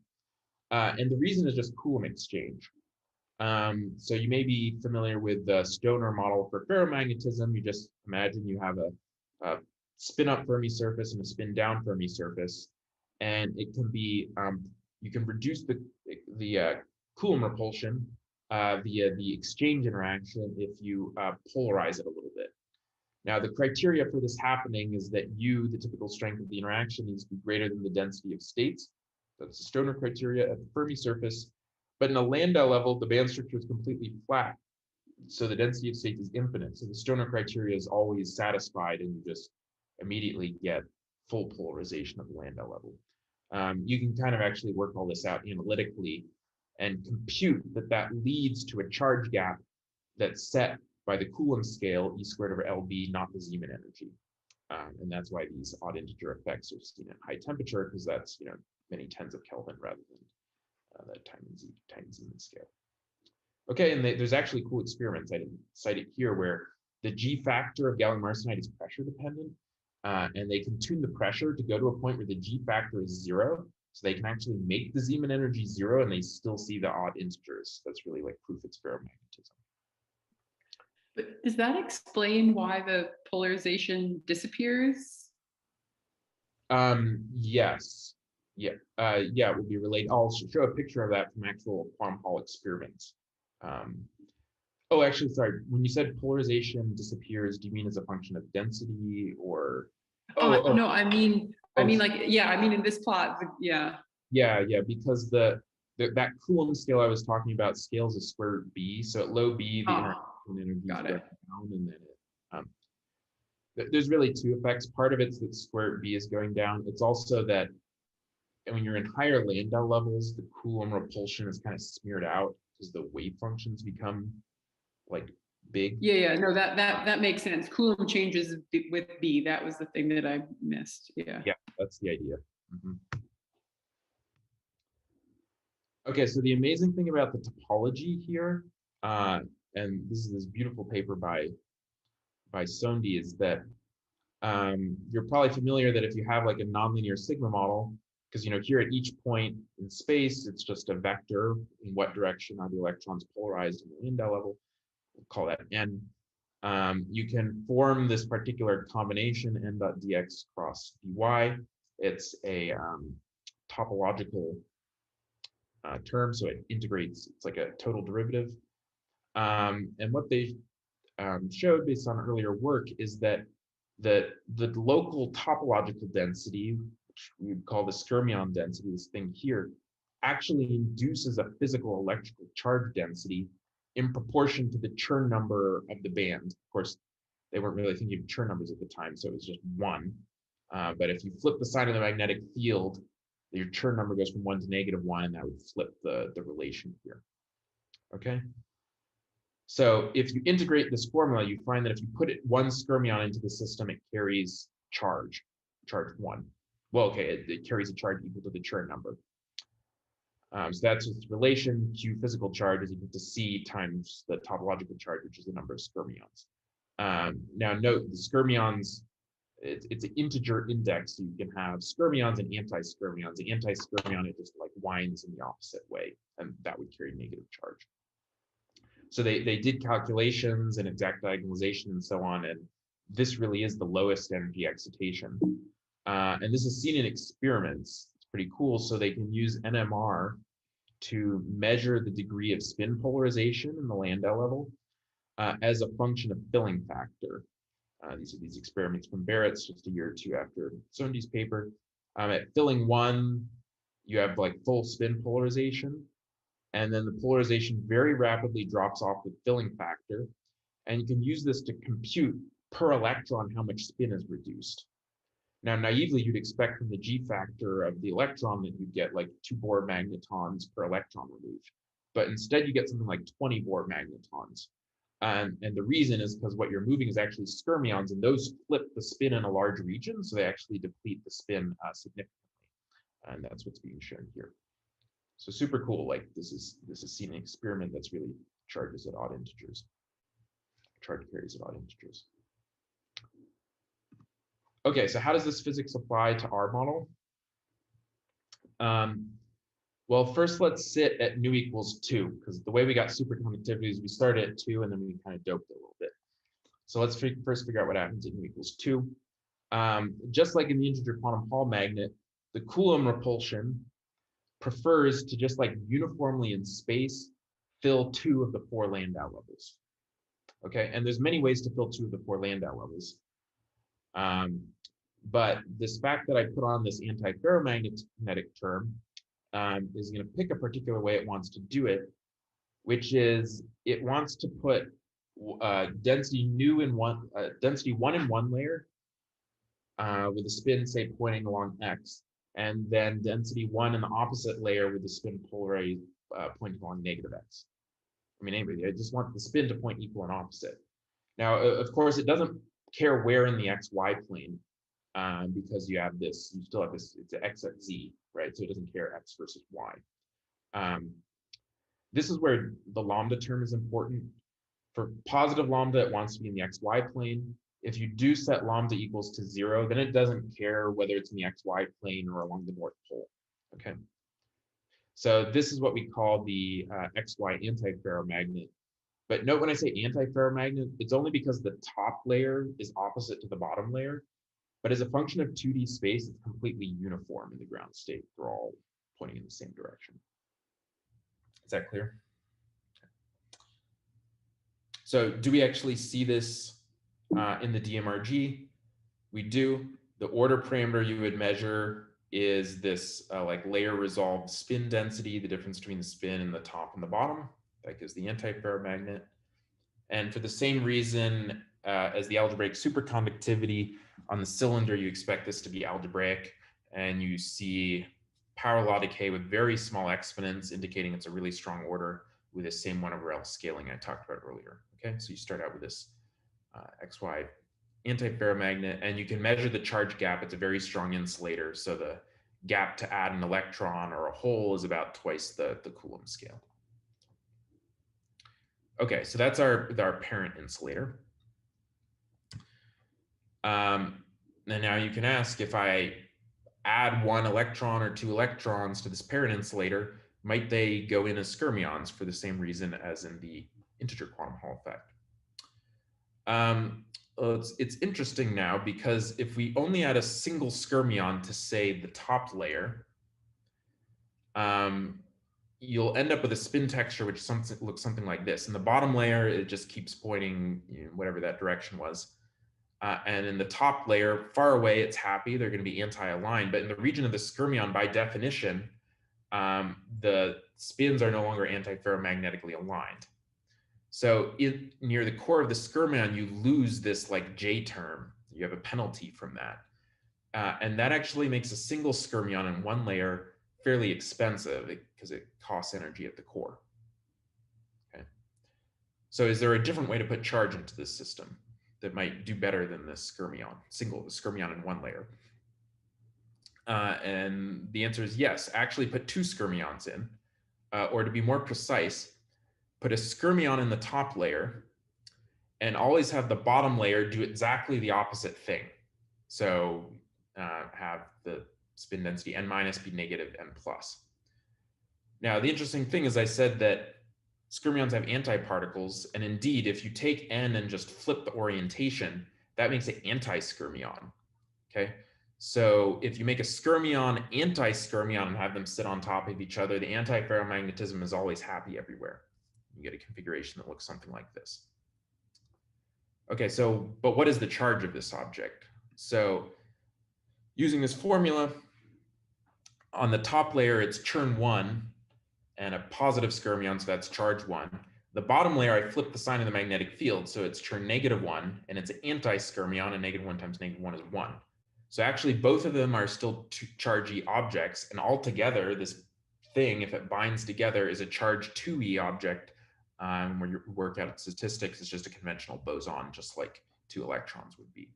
And the reason is just Coulomb exchange. So you may be familiar with the Stoner model for ferromagnetism. You just imagine you have a spin up Fermi surface and a spin down Fermi surface. And it can be, you can reduce the Coulomb repulsion via the exchange interaction if you polarize it a little bit. Now, the criteria for this happening is that U, the typical strength of the interaction, needs to be greater than the density of states. That's the Stoner criteria at the Fermi surface. But in a Landau level, the band structure is completely flat. So the density of states is infinite. So the Stoner criteria is always satisfied, and you just immediately get full polarization of the Landau level. You can kind of actually work all this out analytically and compute that that leads to a charge gap that's set by the Coulomb scale, E squared over LB, not the Zeeman energy. And that's why these odd integer effects are seen at high temperature, because that's many tens of Kelvin rather than that tiny Zeeman scale. Okay, and there's actually cool experiments, I didn't cite it here, where the G factor of gallium arsenide is pressure dependent, and they can tune the pressure to go to a point where the G factor is 0, so they can actually make the Zeeman energy 0 and they still see the odd integers. That's really like proof it's ferromagnetism. But does that explain why the polarization disappears? Yes. Yeah, it would be related. I'll show a picture of that from actual quantum Hall experiments. Oh, actually, sorry. When you said polarization disappears, do you mean as a function of density or? No, I mean like, yeah, I mean in this plot, yeah. Yeah, because that Coulomb scale I was talking about scales a square root B. So at low B, the interaction energy is going down, and then there's really two effects. Part of it's that square root B is going down. It's also that when you're in higher Landau levels, the Coulomb repulsion is kind of smeared out because the wave functions become like big. Yeah, no, that makes sense. Coulomb changes with B. That was the thing that I missed. Yeah, that's the idea. Okay, so the amazing thing about the topology here, and this is this beautiful paper by Sondhi, is that you're probably familiar that if you have like a nonlinear sigma model, because here at each point in space, it's just a vector in what direction are the electrons polarized in the Landau level. We'll call that n. You can form this particular combination n dot dx cross dy. It's a topological term, so it integrates. It's like a total derivative. And what they showed based on earlier work is that the local topological density, which we would call the skyrmion density, this thing here, actually induces a physical electrical charge density in proportion to the Chern number of the band. Of course, they weren't really thinking of Chern numbers at the time, so it was just 1. But if you flip the sign of the magnetic field, your Chern number goes from 1 to -1, and that would flip the relation here. Okay. So if you integrate this formula, you find that if you put one skyrmion into the system, it carries charge 1. Well, okay, it carries a charge equal to the Chern number. So that's its relation. Q physical charge is equal to C times the topological charge, which is the number of skyrmions. Now note the skyrmions, it's an integer index, so you can have skyrmions and anti-skyrmions. The anti-skyrmion, it just like winds in the opposite way, and that would carry negative charge. So they did calculations and exact diagonalization and so on, and this really is the lowest energy excitation. And this is seen in experiments. It's pretty cool. So they can use NMR to measure the degree of spin polarization in the Landau level as a function of filling factor. These are these experiments from Barrett's just a year or two after Sondi's paper. At filling 1, you have like full spin polarization. And then the polarization very rapidly drops off with filling factor. And you can use this to compute per electron how much spin is reduced. Now, naively, you'd expect from the G factor of the electron that you'd get like 2 Bohr magnetons per electron removed. But instead, you get something like 20 Bohr magnetons. And the reason is because what you're moving is actually skyrmions, and those flip the spin in a large region, so they actually deplete the spin significantly. And that's what's being shown here. So super cool. Like this is seen in an experiment that's really charges at odd integers. Charge carries at odd integers. Okay, so how does this physics apply to our model? Well, first let's sit at nu equals 2, because the way we got superconductivity is we started at 2 and then we kind of doped it a little bit. So let's first figure out what happens at nu equals 2. Just like in the integer quantum Hall magnet, the Coulomb repulsion prefers to just like uniformly in space fill 2 of the 4 Landau levels. Okay, and there's many ways to fill 2 of the 4 Landau levels. But this fact that I put on this anti-ferromagnetic term is going to pick a particular way it wants to do it, which is it wants to put density 1 in one layer with a spin, say, pointing along x, and then density 1 in the opposite layer with the spin polarized pointing along -x. I mean, anyway, I just want the spin to point equal and opposite. Now, of course, it doesn't care where in the xy plane, because you have this, you still have this, it's an x at z, right? So it doesn't care x versus y. This is where the lambda term is important. For positive lambda, it wants to be in the xy plane. If you do set lambda equals to 0, then it doesn't care whether it's in the xy plane or along the North Pole, okay? So this is what we call the xy antiferromagnet. But note when I say antiferromagnet, it's only because the top layer is opposite to the bottom layer. But as a function of 2D space, it's completely uniform in the ground state. They're all pointing in the same direction. Is that clear? So do we actually see this in the DMRG? We do. The order parameter you would measure is this like layer resolved spin density, the difference between the spin and the top and the bottom. That gives the antiferromagnet. And for the same reason as the algebraic superconductivity, on the cylinder, you expect this to be algebraic, and you see power law decay with very small exponents, indicating it's a really strong order with the same 1/L scaling I talked about earlier. Okay, so you start out with this XY antiferromagnet, and you can measure the charge gap. It's a very strong insulator, so the gap to add an electron or a hole is about twice the Coulomb scale. Okay, so that's our parent insulator. And now you can ask, if I add 1 electron or 2 electrons to this parent insulator, might they go in as skyrmions for the same reason as in the integer quantum Hall effect? It's interesting now, because if we only add a single skyrmion to, say, the top layer, you'll end up with a spin texture which looks something like this. In the bottom layer, it just keeps pointing, whatever that direction was. And in the top layer, far away, it's happy. They're going to be anti-aligned. But in the region of the skyrmion, by definition, the spins are no longer anti-ferromagnetically aligned. So near the core of the skyrmion, you lose this like J term. You have a penalty from that. And that actually makes a single skyrmion in one layer fairly expensive because it costs energy at the core. Okay. So is there a different way to put charge into this system that might do better than this skyrmion, single skyrmion in one layer? And the answer is yes. Actually put two skyrmions in, or to be more precise, put a skyrmion in the top layer and always have the bottom layer do exactly the opposite thing. So have the spin density n minus be negative n plus. Now, the interesting thing is I said that skyrmions have antiparticles, and indeed, if you take n and just flip the orientation, that makes it anti-skyrmion, okay? So if you make a skyrmion anti-skyrmion and have them sit on top of each other, the anti-ferromagnetism is always happy everywhere. You get a configuration that looks something like this. Okay, so, but what is the charge of this object? So using this formula, on the top layer, it's churn 1 and a positive skyrmion, so that's charge 1. The bottom layer, I flip the sign of the magnetic field, so it's churn -1, and it's anti-skyrmion, and -1 times -1 is 1. So actually, both of them are still charge-y objects, and altogether, this thing, if it binds together, is a charge 2e object. Where you work out statistics, it's just a conventional boson, just like 2 electrons would be.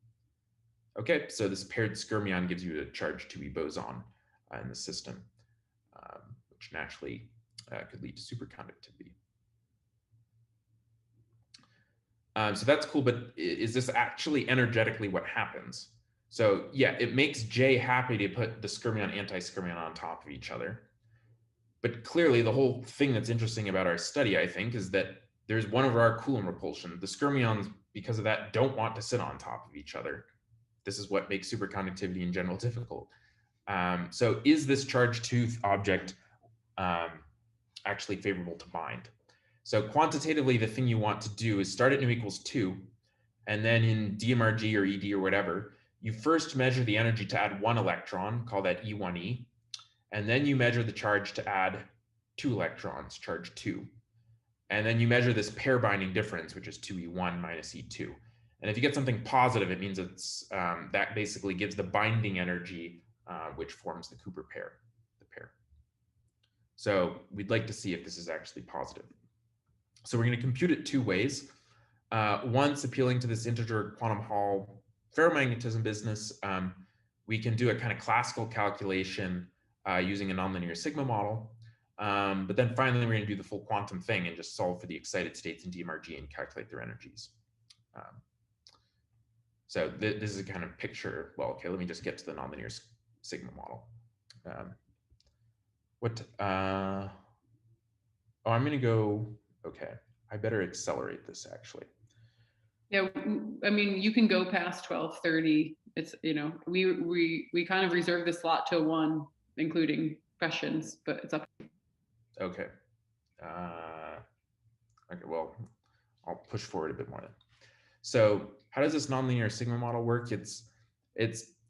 Okay, so this paired skyrmion gives you a charge 2e boson in the system, which naturally could lead to superconductivity. So that's cool, but is this actually energetically what happens? So yeah, it makes J happy to put the skyrmion, anti-skyrmion on top of each other. But clearly the whole thing that's interesting about our study, I think, is that there's one over our Coulomb repulsion. The skyrmions, because of that, don't want to sit on top of each other. This is what makes superconductivity in general difficult. So is this charge 2 object actually favorable to bind? So quantitatively, the thing you want to do is start at nu equals 2, and then in DMRG or ED or whatever, you first measure the energy to add 1 electron, call that E1E, and then you measure the charge to add 2 electrons, charge 2. And then you measure this pair binding difference, which is 2E1 minus E2. And if you get something positive, it means it's that basically gives the binding energy, which forms the Cooper pair, the pair. So we'd like to see if this is actually positive. So we're going to compute it 2 ways. Once, appealing to this integer quantum Hall ferromagnetism business, we can do a kind of classical calculation using a nonlinear sigma model. But then finally, we're going to do the full quantum thing and just solve for the excited states in DMRG and calculate their energies. So this is a kind of picture. Well, okay, let me just get to the nonlinear sigma model. Oh, I'm going to go, okay, I better accelerate this actually. Yeah, I mean, you can go past 12:30. It's, we kind of reserve this slot till 1, including questions, but it's up. Okay. Okay, well, I'll push forward a bit more then. So how does this nonlinear sigma model work? It's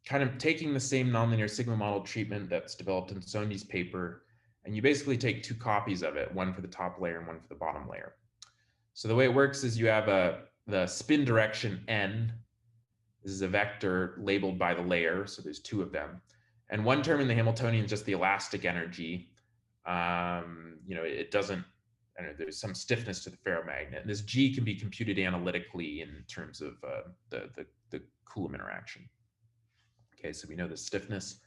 kind of taking the same nonlinear sigma model treatment that's developed in Sondi's paper, and you basically take 2 copies of it, one for the top layer and one for the bottom layer. So the way it works is you have the spin direction n. This is a vector labeled by the layer, so there's 2 of them. And one term in the Hamiltonian is just the elastic energy. It doesn't, I don't know, there's some stiffness to the ferromagnet. And this G can be computed analytically in terms of the Coulomb interaction. Okay, so we know the stiffness.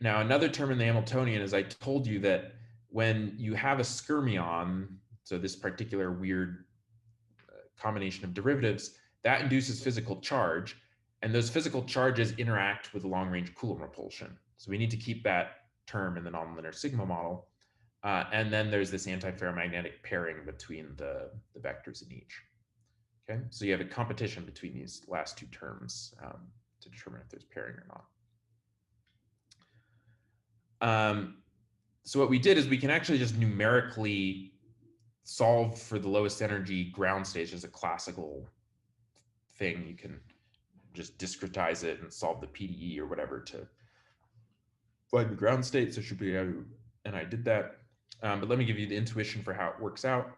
Now, another term in the Hamiltonian is I told you that when you have a skyrmion, so this particular weird combination of derivatives, that induces physical charge, and those physical charges interact with the long-range Coulomb repulsion. So we need to keep that term in the nonlinear sigma model. And then there's this anti-ferromagnetic pairing between the vectors in each. Okay, so you have a competition between these last 2 terms to determine if there's pairing or not. so what we did is we can actually just numerically solve for the lowest energy ground state as a classical thing. You can just discretize it and solve the PDE or whatever to find the ground state. So it should be, and I did that. But let me give you the intuition for how it works out.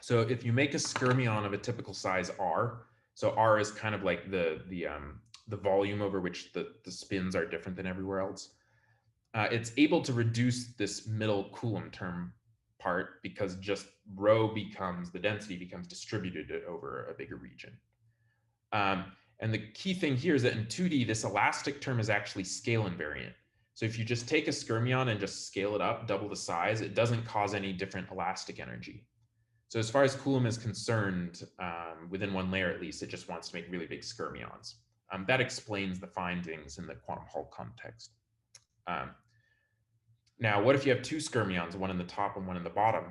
So if you make a skyrmion of a typical size R, so R is kind of like the volume over which the spins are different than everywhere else. It's able to reduce this middle Coulomb term part because just rho becomes, the density becomes distributed over a bigger region. And the key thing here is that in 2D, this elastic term is actually scale invariant. So if you just take a skyrmion and just scale it up, double the size, it doesn't cause any different elastic energy. So as far as Coulomb is concerned, within one layer at least, it just wants to make really big skyrmions. That explains the findings in the quantum Hall context. Now, what if you have two skyrmions, one in the top and one in the bottom?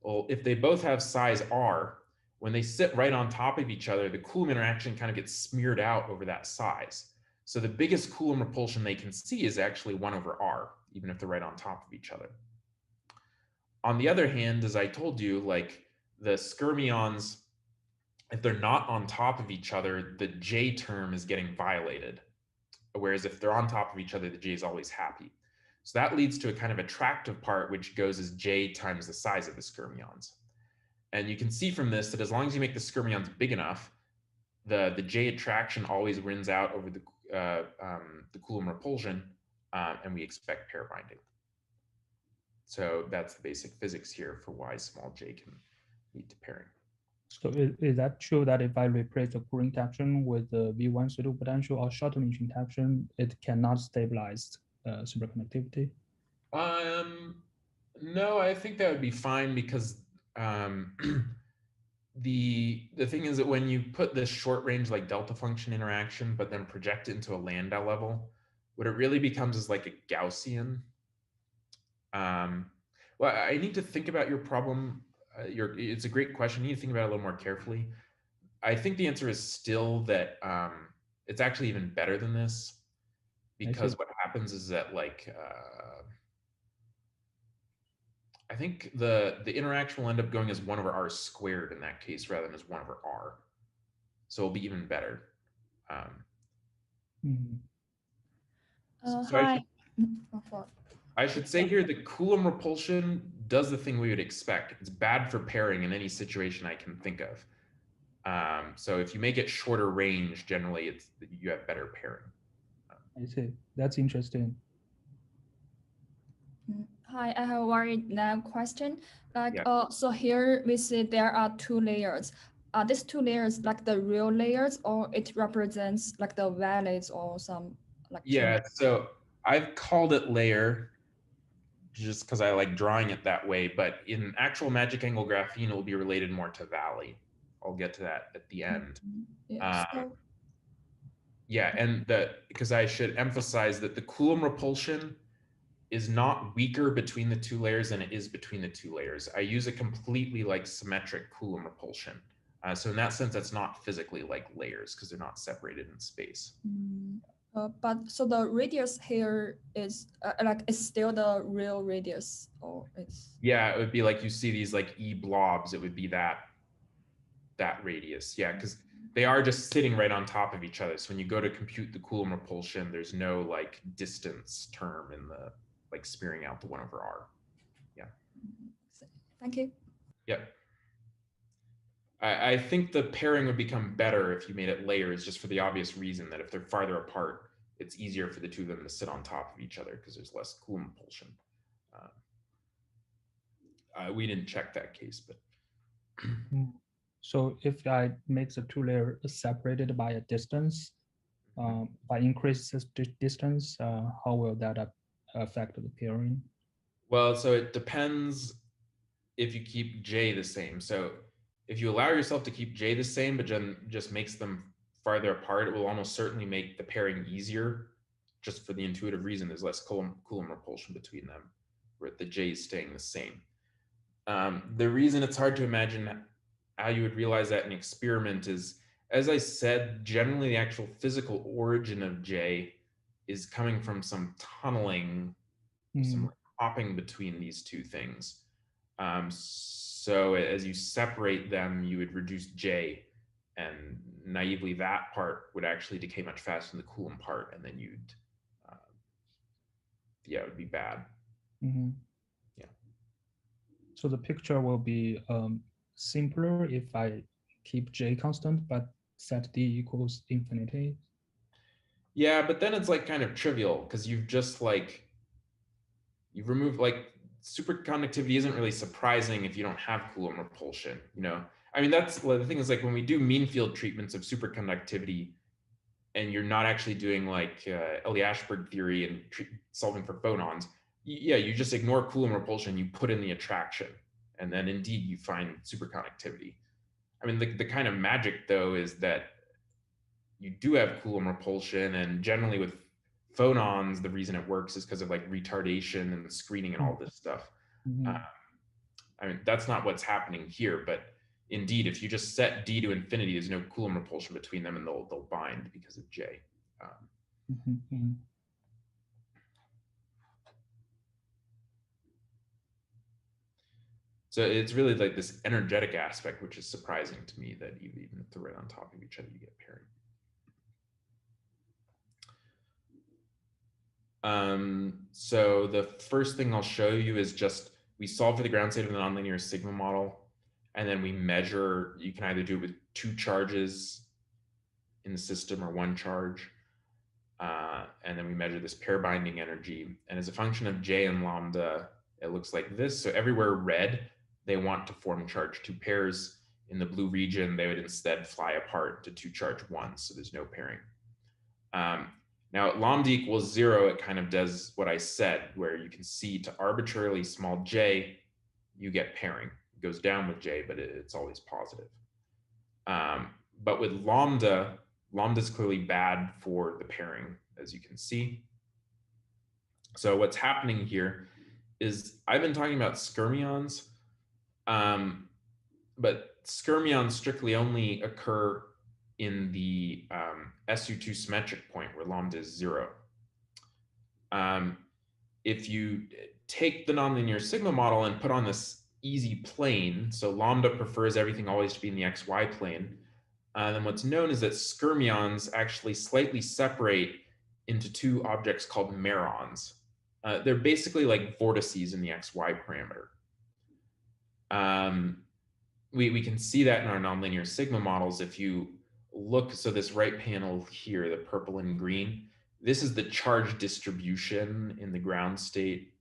Well, if they both have size R, when they sit right on top of each other, the Coulomb interaction kind of gets smeared out over that size. So the biggest Coulomb repulsion they can see is actually 1 over R, even if they're right on top of each other. On the other hand, as I told you, like the skyrmions, if they're not on top of each other, the J term is getting violated. Whereas if they're on top of each other, the J is always happy. So that leads to a kind of attractive part, which goes as J times the size of the skyrmions. And you can see from this that as long as you make the skyrmions big enough, the J attraction always wins out over the Coulomb repulsion, and we expect pair binding. So that's the basic physics here for why small j can lead to pairing. So is that true that if I replace the Coulomb interaction with the V1 pseudo potential or short range interaction, it cannot stabilize superconductivity? No, I think that would be fine because the thing is that when you put this short range like delta function interaction, but then project it into a Landau level, what it really becomes is like a Gaussian. Well, I need to think about your problem. It's a great question. You need to think about it a little more carefully. I think the answer is still that it's actually even better than this, because what happens is that like I think the interaction will end up going as 1 over R squared in that case rather than as 1 over R. So it'll be even better. Hi. I should say here the Coulomb repulsion does the thing we would expect. It's bad for pairing in any situation I can think of. So if you make it shorter range, generally you have better pairing. I see. That's interesting. Hi, I have one question. Like, Yeah. So here we see there are 2 layers. Are these 2 layers like the real layers, or it represents like the valleys or some like? Yeah. So I've called it layer just because I like drawing it that way. But in actual magic angle graphene, it will be related more to valley. I'll get to that at the end. Yeah, Yeah, and because I should emphasize that the Coulomb repulsion is not weaker between the 2 layers than it is between the 2 layers. I use a completely like symmetric Coulomb repulsion. So in that sense, that's not physically like layers because they're not separated in space. But so the radius here is like it's still the real radius, or it's? Yeah, it would be like you see these like E blobs. It would be that radius. Yeah, because they are just sitting right on top of each other. So when you go to compute the Coulomb repulsion, there's no like distance term in the like spearing out the 1 over R. Yeah. Thank you. Yep. I think the pairing would become better if you made it layers, just for the obvious reason that if they're farther apart, it's easier for the 2 of them to sit on top of each other because there's less Coulomb repulsion. We didn't check that case, but. So if I make the 2 layers separated by a distance, by increasing the distance, how will that affect the pairing? Well, so it depends if you keep J the same. So if you allow yourself to keep J the same, but just makes them farther apart, it will almost certainly make the pairing easier, just for the intuitive reason there's less Coulomb repulsion between them, where the J is staying the same. The reason it's hard to imagine how you would realize that in experiment is, as I said, generally the actual physical origin of J is coming from some tunneling, some hopping between these two things. So as you separate them, you would reduce J, and naively that part would actually decay much faster than the Coulomb part, and then you'd, yeah, it would be bad. Mhm. Yeah. So the picture will be simpler if I keep J constant, but set D equals infinity. Yeah, but then it's like kind of trivial because you've just like, you've removed like superconductivity isn't really surprising if you don't have Coulomb repulsion, you know? I mean, that's well, the thing is like when we do mean field treatments of superconductivity and you're not actually doing like Eli-Ashberg theory and solving for phonons, yeah, you just ignore Coulomb repulsion, you put in the attraction, and then indeed you find superconductivity. I mean, the kind of magic though is that you do have Coulomb repulsion, and generally with phonons, the reason it works is because of like retardation and screening and all this stuff. Mhm. I mean, that's not what's happening here, but indeed, if you just set D to infinity, there's no Coulomb repulsion between them, and they'll bind because of J. Mhm, mhm. So it's really like this energetic aspect, which is surprising to me that you even if they're right on top of each other, you get pairing. So the first thing I'll show you is just, we solve for the ground state of the nonlinear sigma model, and then we measure, you can either do it with 2 charges in the system or 1 charge. And then we measure this pair binding energy. And as a function of J and lambda, it looks like this. So everywhere red, they want to form charge 2 pairs. In the blue region, they would instead fly apart to 2 charge 1. So there's no pairing. Now at lambda equals 0, it kind of does what I said, where you can see to arbitrarily small j, you get pairing. It goes down with j, but it's always positive. But with lambda, lambda is clearly bad for the pairing, as you can see. So what's happening here is I've been talking about skyrmions, but skyrmions strictly only occur in the SU2 symmetric point where lambda is 0. If you take the nonlinear sigma model and put on this easy plane, so lambda prefers everything always to be in the xy plane, then what's known is that skyrmions actually slightly separate into 2 objects called merons. They're basically like vortices in the xy parameter. We can see that in our nonlinear sigma models. If you look, so this right panel here, the purple and green, this is the charge distribution in the ground state.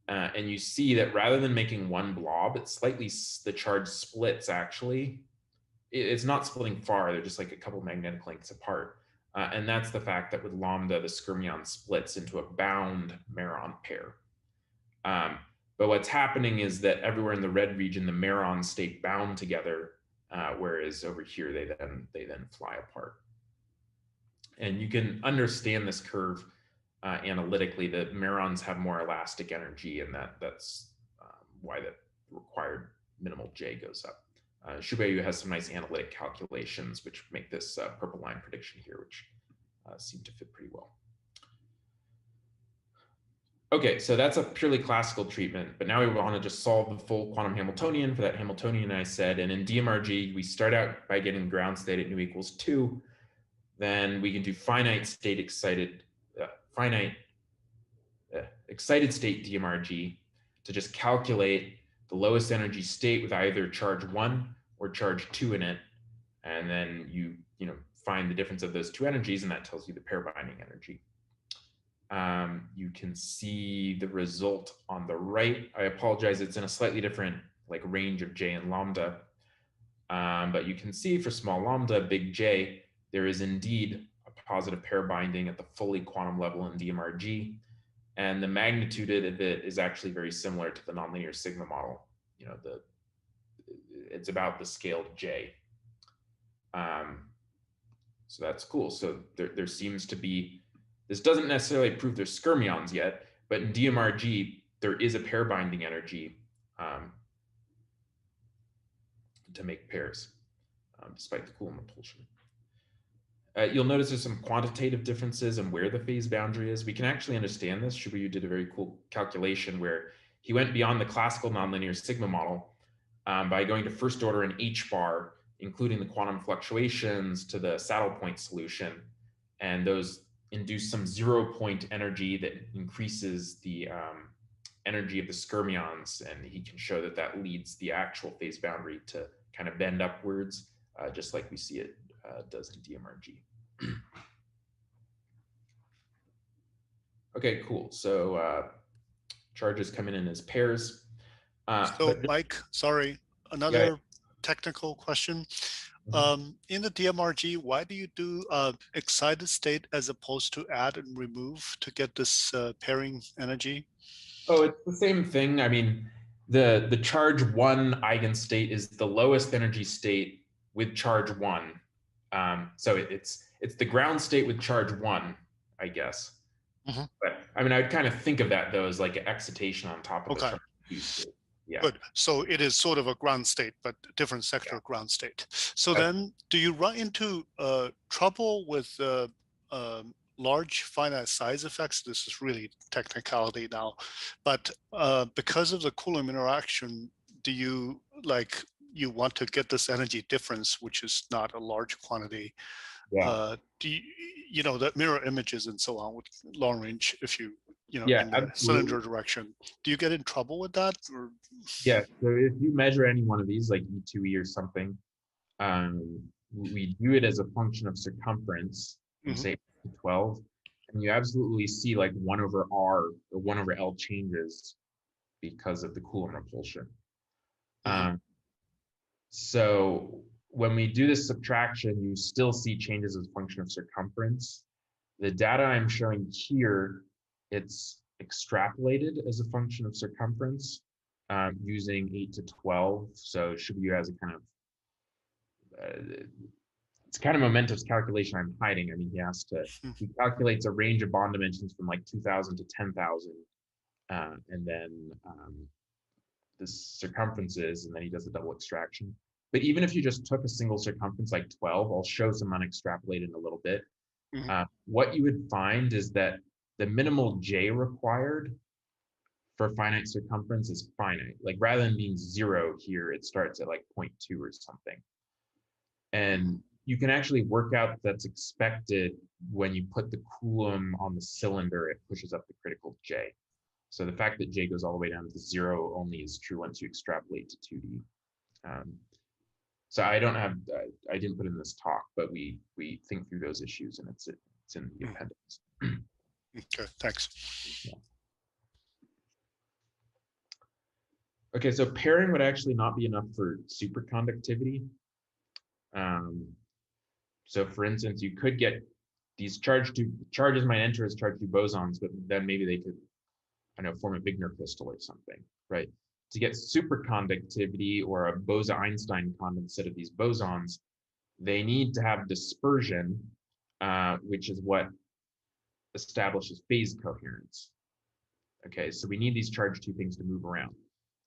And you see that rather than making one blob, it's slightly, the charge splits actually. It's not splitting far, they're just like a couple magnetic lengths apart. And that's the fact that with lambda, the skyrmion splits into a bound meron pair. But what's happening is that everywhere in the red region, the merons stay bound together, whereas over here, they then fly apart. And you can understand this curve analytically, that merons have more elastic energy, and that's why the required minimal J goes up. Shubayu has some nice analytic calculations which make this purple line prediction here, which seem to fit pretty well. Okay, so that's a purely classical treatment, but now we want to just solve the full quantum Hamiltonian for that Hamiltonian I said. And in DMRG, we start out by getting ground state at nu equals 2. Then we can do finite excited state DMRG to just calculate the lowest energy state with either charge 1 or charge 2 in it. And then you find the difference of those 2 energies, and that tells you the pair binding energy. You can see the result on the right. I apologize, it's in a slightly different like range of J and lambda. But you can see for small lambda, big J, there is indeed a positive pair binding at the fully quantum level in DMRG. And the magnitude of it is actually very similar to the nonlinear sigma model. It's about the scale J. So that's cool. So there seems to be, this doesn't necessarily prove they're skyrmions yet, but in DMRG, there is a pair binding energy to make pairs, despite the Coulomb repulsion. You'll notice there's some quantitative differences in where the phase boundary is. We can actually understand this. Shibuya did a very cool calculation where he went beyond the classical nonlinear sigma model by going to first order in H bar, including the quantum fluctuations to the saddle point solution. And those induce some 0-point energy that increases the energy of the skyrmions. And he can show that that leads the actual phase boundary to kind of bend upwards, just like we see it does in DMRG. Okay, cool. So charges coming in as pairs. So Mike, sorry, another technical question. In the DMRG, why do you do excited state as opposed to add and remove to get this pairing energy? Oh, it's the same thing. I mean, the charge 1 eigenstate is the lowest energy state with charge 1. So it's the ground state with charge 1, I guess. Mm-hmm. But I mean, I would kind of think of that though as like an excitation on top of the charge 2 state. Yeah. Good. So it is sort of a ground state, but different sector ground state. So then do you run into trouble with large finite size effects? This is really technicality now, but because of the Coulomb interaction, do you you want to get this energy difference, which is not a large quantity? Do you know, the mirror images and so on with long range, if you in the cylinder direction, do you get in trouble with that? Or? Yeah, so if you measure any one of these, like E2E or something, we do it as a function of circumference, say 12, and you absolutely see like 1 over R or 1 over L changes because of the Coulomb repulsion. So when we do this subtraction, you still see changes as a function of circumference. The data I'm showing here, it's extrapolated as a function of circumference using 8 to 12. So Shibuya has a kind of, it's kind of momentous calculation I'm hiding. I mean, he calculates a range of bond dimensions from like 2,000 to 10,000. And then the circumferences, and then he does a double extraction. But even if you just took a single circumference like 12, I'll show some unextrapolated in a little bit. What you would find is that the minimal J required for finite circumference is finite. Like rather than being 0 here, it starts at like 0.2 or something. And you can actually work out that's expected when you put the Coulomb on the cylinder, it pushes up the critical J. So the fact that J goes all the way down to 0 only is true once you extrapolate to 2D. So I didn't put in this talk, but we think through those issues, and it's in the appendix. Okay, thanks. Yeah. Okay, so pairing would actually not be enough for superconductivity. So for instance, you could get these charges might enter as charge 2 bosons, but then maybe they could, I don't know, form a Wigner crystal or something, right? To get superconductivity or a Bose-Einstein condensate of these bosons, they need to have dispersion, which is what establishes phase coherence. Okay, so we need these charge 2 things to move around.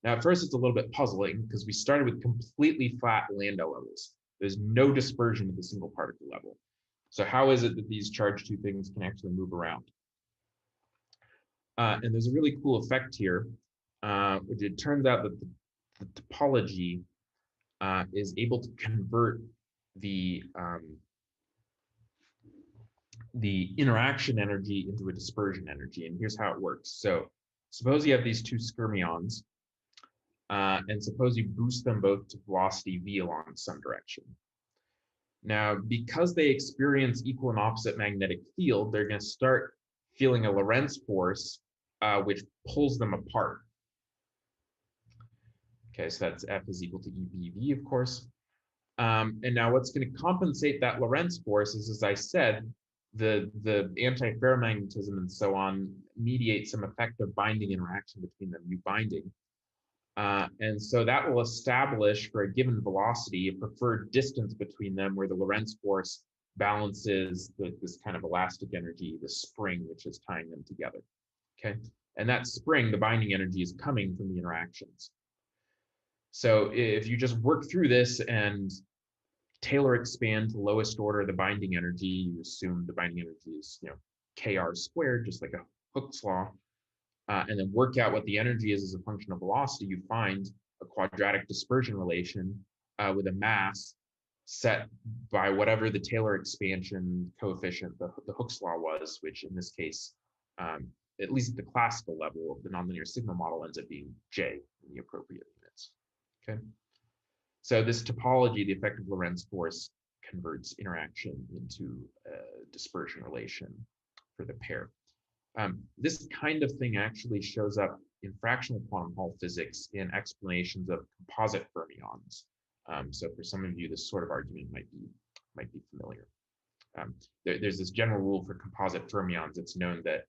Now, at first, it's a little bit puzzling because we started with completely flat lambda levels. There's no dispersion at the single particle level. So how is it that these charge 2 things can actually move around? And there's a really cool effect here, which it turns out that the topology is able to convert the interaction energy into a dispersion energy. And here's how it works. So suppose you have these 2 skyrmions, and suppose you boost them both to velocity v along some direction. Now, because they experience equal and opposite magnetic field, they're going to start feeling a Lorentz force, which pulls them apart. Okay, so that's F is equal to EBV, of course. And now what's going to compensate that Lorentz force is, as I said, the anti-ferromagnetism and so on mediate some effective binding interaction between them, mu binding. And so that will establish for a given velocity a preferred distance between them where the Lorentz force balances this kind of elastic energy, the spring, which is tying them together. Okay, and that spring, the binding energy, is coming from the interactions. So if you just work through this and Taylor expand to lowest order the binding energy. You assume the binding energy is, kr squared, just like a Hooke's law, and then work out what the energy is as a function of velocity. You find a quadratic dispersion relation with a mass set by whatever the Taylor expansion coefficient, the Hooke's law was, which in this case, at least at the classical level of the nonlinear sigma model, ends up being J in the appropriate units. Okay. So this topology, the effective Lorentz force, converts interaction into a dispersion relation for the pair. This kind of thing actually shows up in fractional quantum Hall physics in explanations of composite fermions. So for some of you, this sort of argument might be familiar. There's this general rule for composite fermions. It's known that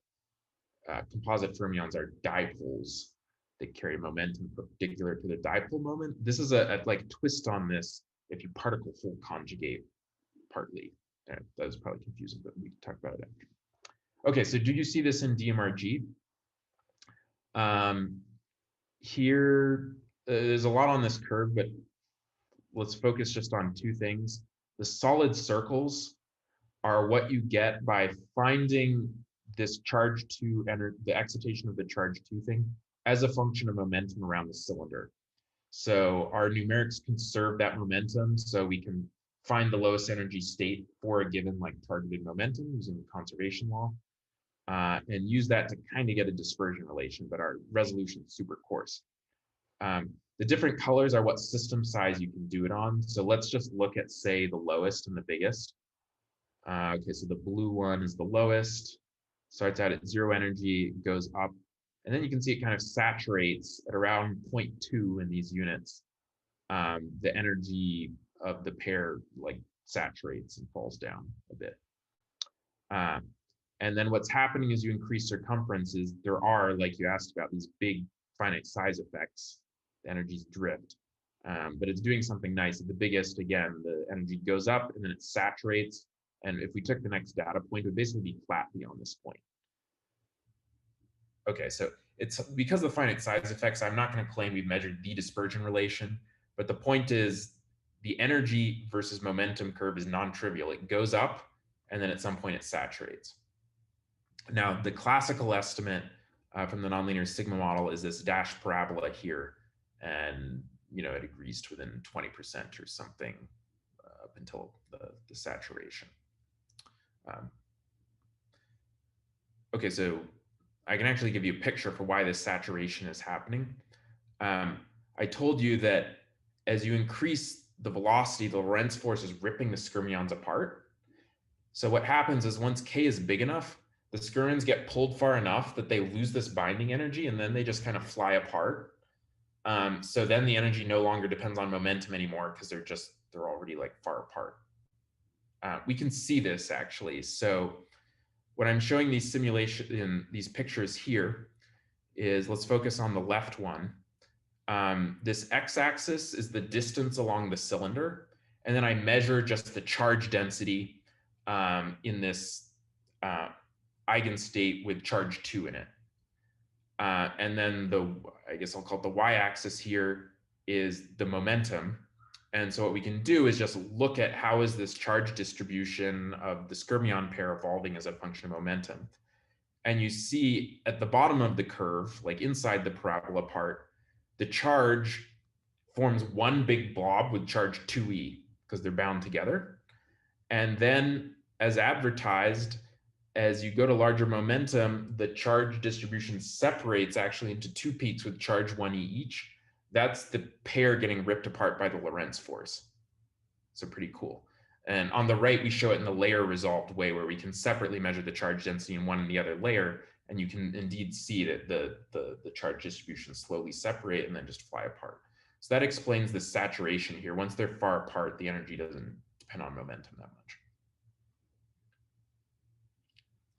composite fermions are dipoles that carry momentum perpendicular to the dipole moment. This is a like twist on this if you particle hole conjugate partly. That was probably confusing, but we can talk about it after. Okay, so do you see this in DMRG? Here, there's a lot on this curve, but let's focus just on two things. The solid circles are what you get by finding this charge 2 energy, the excitation of the charge 2 thing, as a function of momentum around the cylinder. So our numerics conserve that momentum, so we can find the lowest energy state for a given like targeted momentum using the conservation law, and use that to kind of get a dispersion relation, but our resolution is super coarse. The different colors are what system size you can do it on. So let's just look at, say, the lowest and the biggest. Okay, so the blue one is the lowest, starts out at 0 energy, goes up, and then you can see it kind of saturates at around 0.2 in these units. The energy of the pair like saturates and falls down a bit. And then what's happening as you increase circumferences, there are, like you asked about, these big finite size effects. The energies drift, but it's doing something nice. At the biggest, again, the energy goes up and then it saturates. And if we took the next data point, it would basically be flat beyond this point. Okay, so it's because of the finite size effects, I'm not going to claim we've measured the dispersion relation, but the point is the energy versus momentum curve is non-trivial. It goes up and then at some point it saturates. Now, the classical estimate from the nonlinear sigma model is this dash parabola here, and it agrees to within 20% or something up until the saturation. Okay, so I can actually give you a picture for why this saturation is happening. I told you that as you increase the velocity, the Lorentz force is ripping the skyrmions apart. So what happens is once K is big enough, the skyrmions get pulled far enough that they lose this binding energy and then they just kind of fly apart. So then the energy no longer depends on momentum anymore because they're already like far apart. We can see this actually. So what I'm showing these these pictures here is, let's focus on the left one. This x-axis is the distance along the cylinder, and then I measure just the charge density in this eigenstate with charge 2 in it. And then I guess I'll call it the y-axis here is the momentum. And so what we can do is just look at how is this charge distribution of the skyrmion pair evolving as a function of momentum. And you see at the bottom of the curve, like inside the parabola part, the charge forms one big blob with charge 2e because they're bound together. And then as advertised, as you go to larger momentum, the charge distribution separates actually into 2 peaks with charge 1e each. That's the pair getting ripped apart by the Lorentz force. So pretty cool. And on the right, we show it in the layer resolved way where we can separately measure the charge density in one and the other layer. And you can indeed see that the charge distribution slowly separate and then just fly apart. So that explains the saturation here. Once they're far apart, the energy doesn't depend on momentum that much.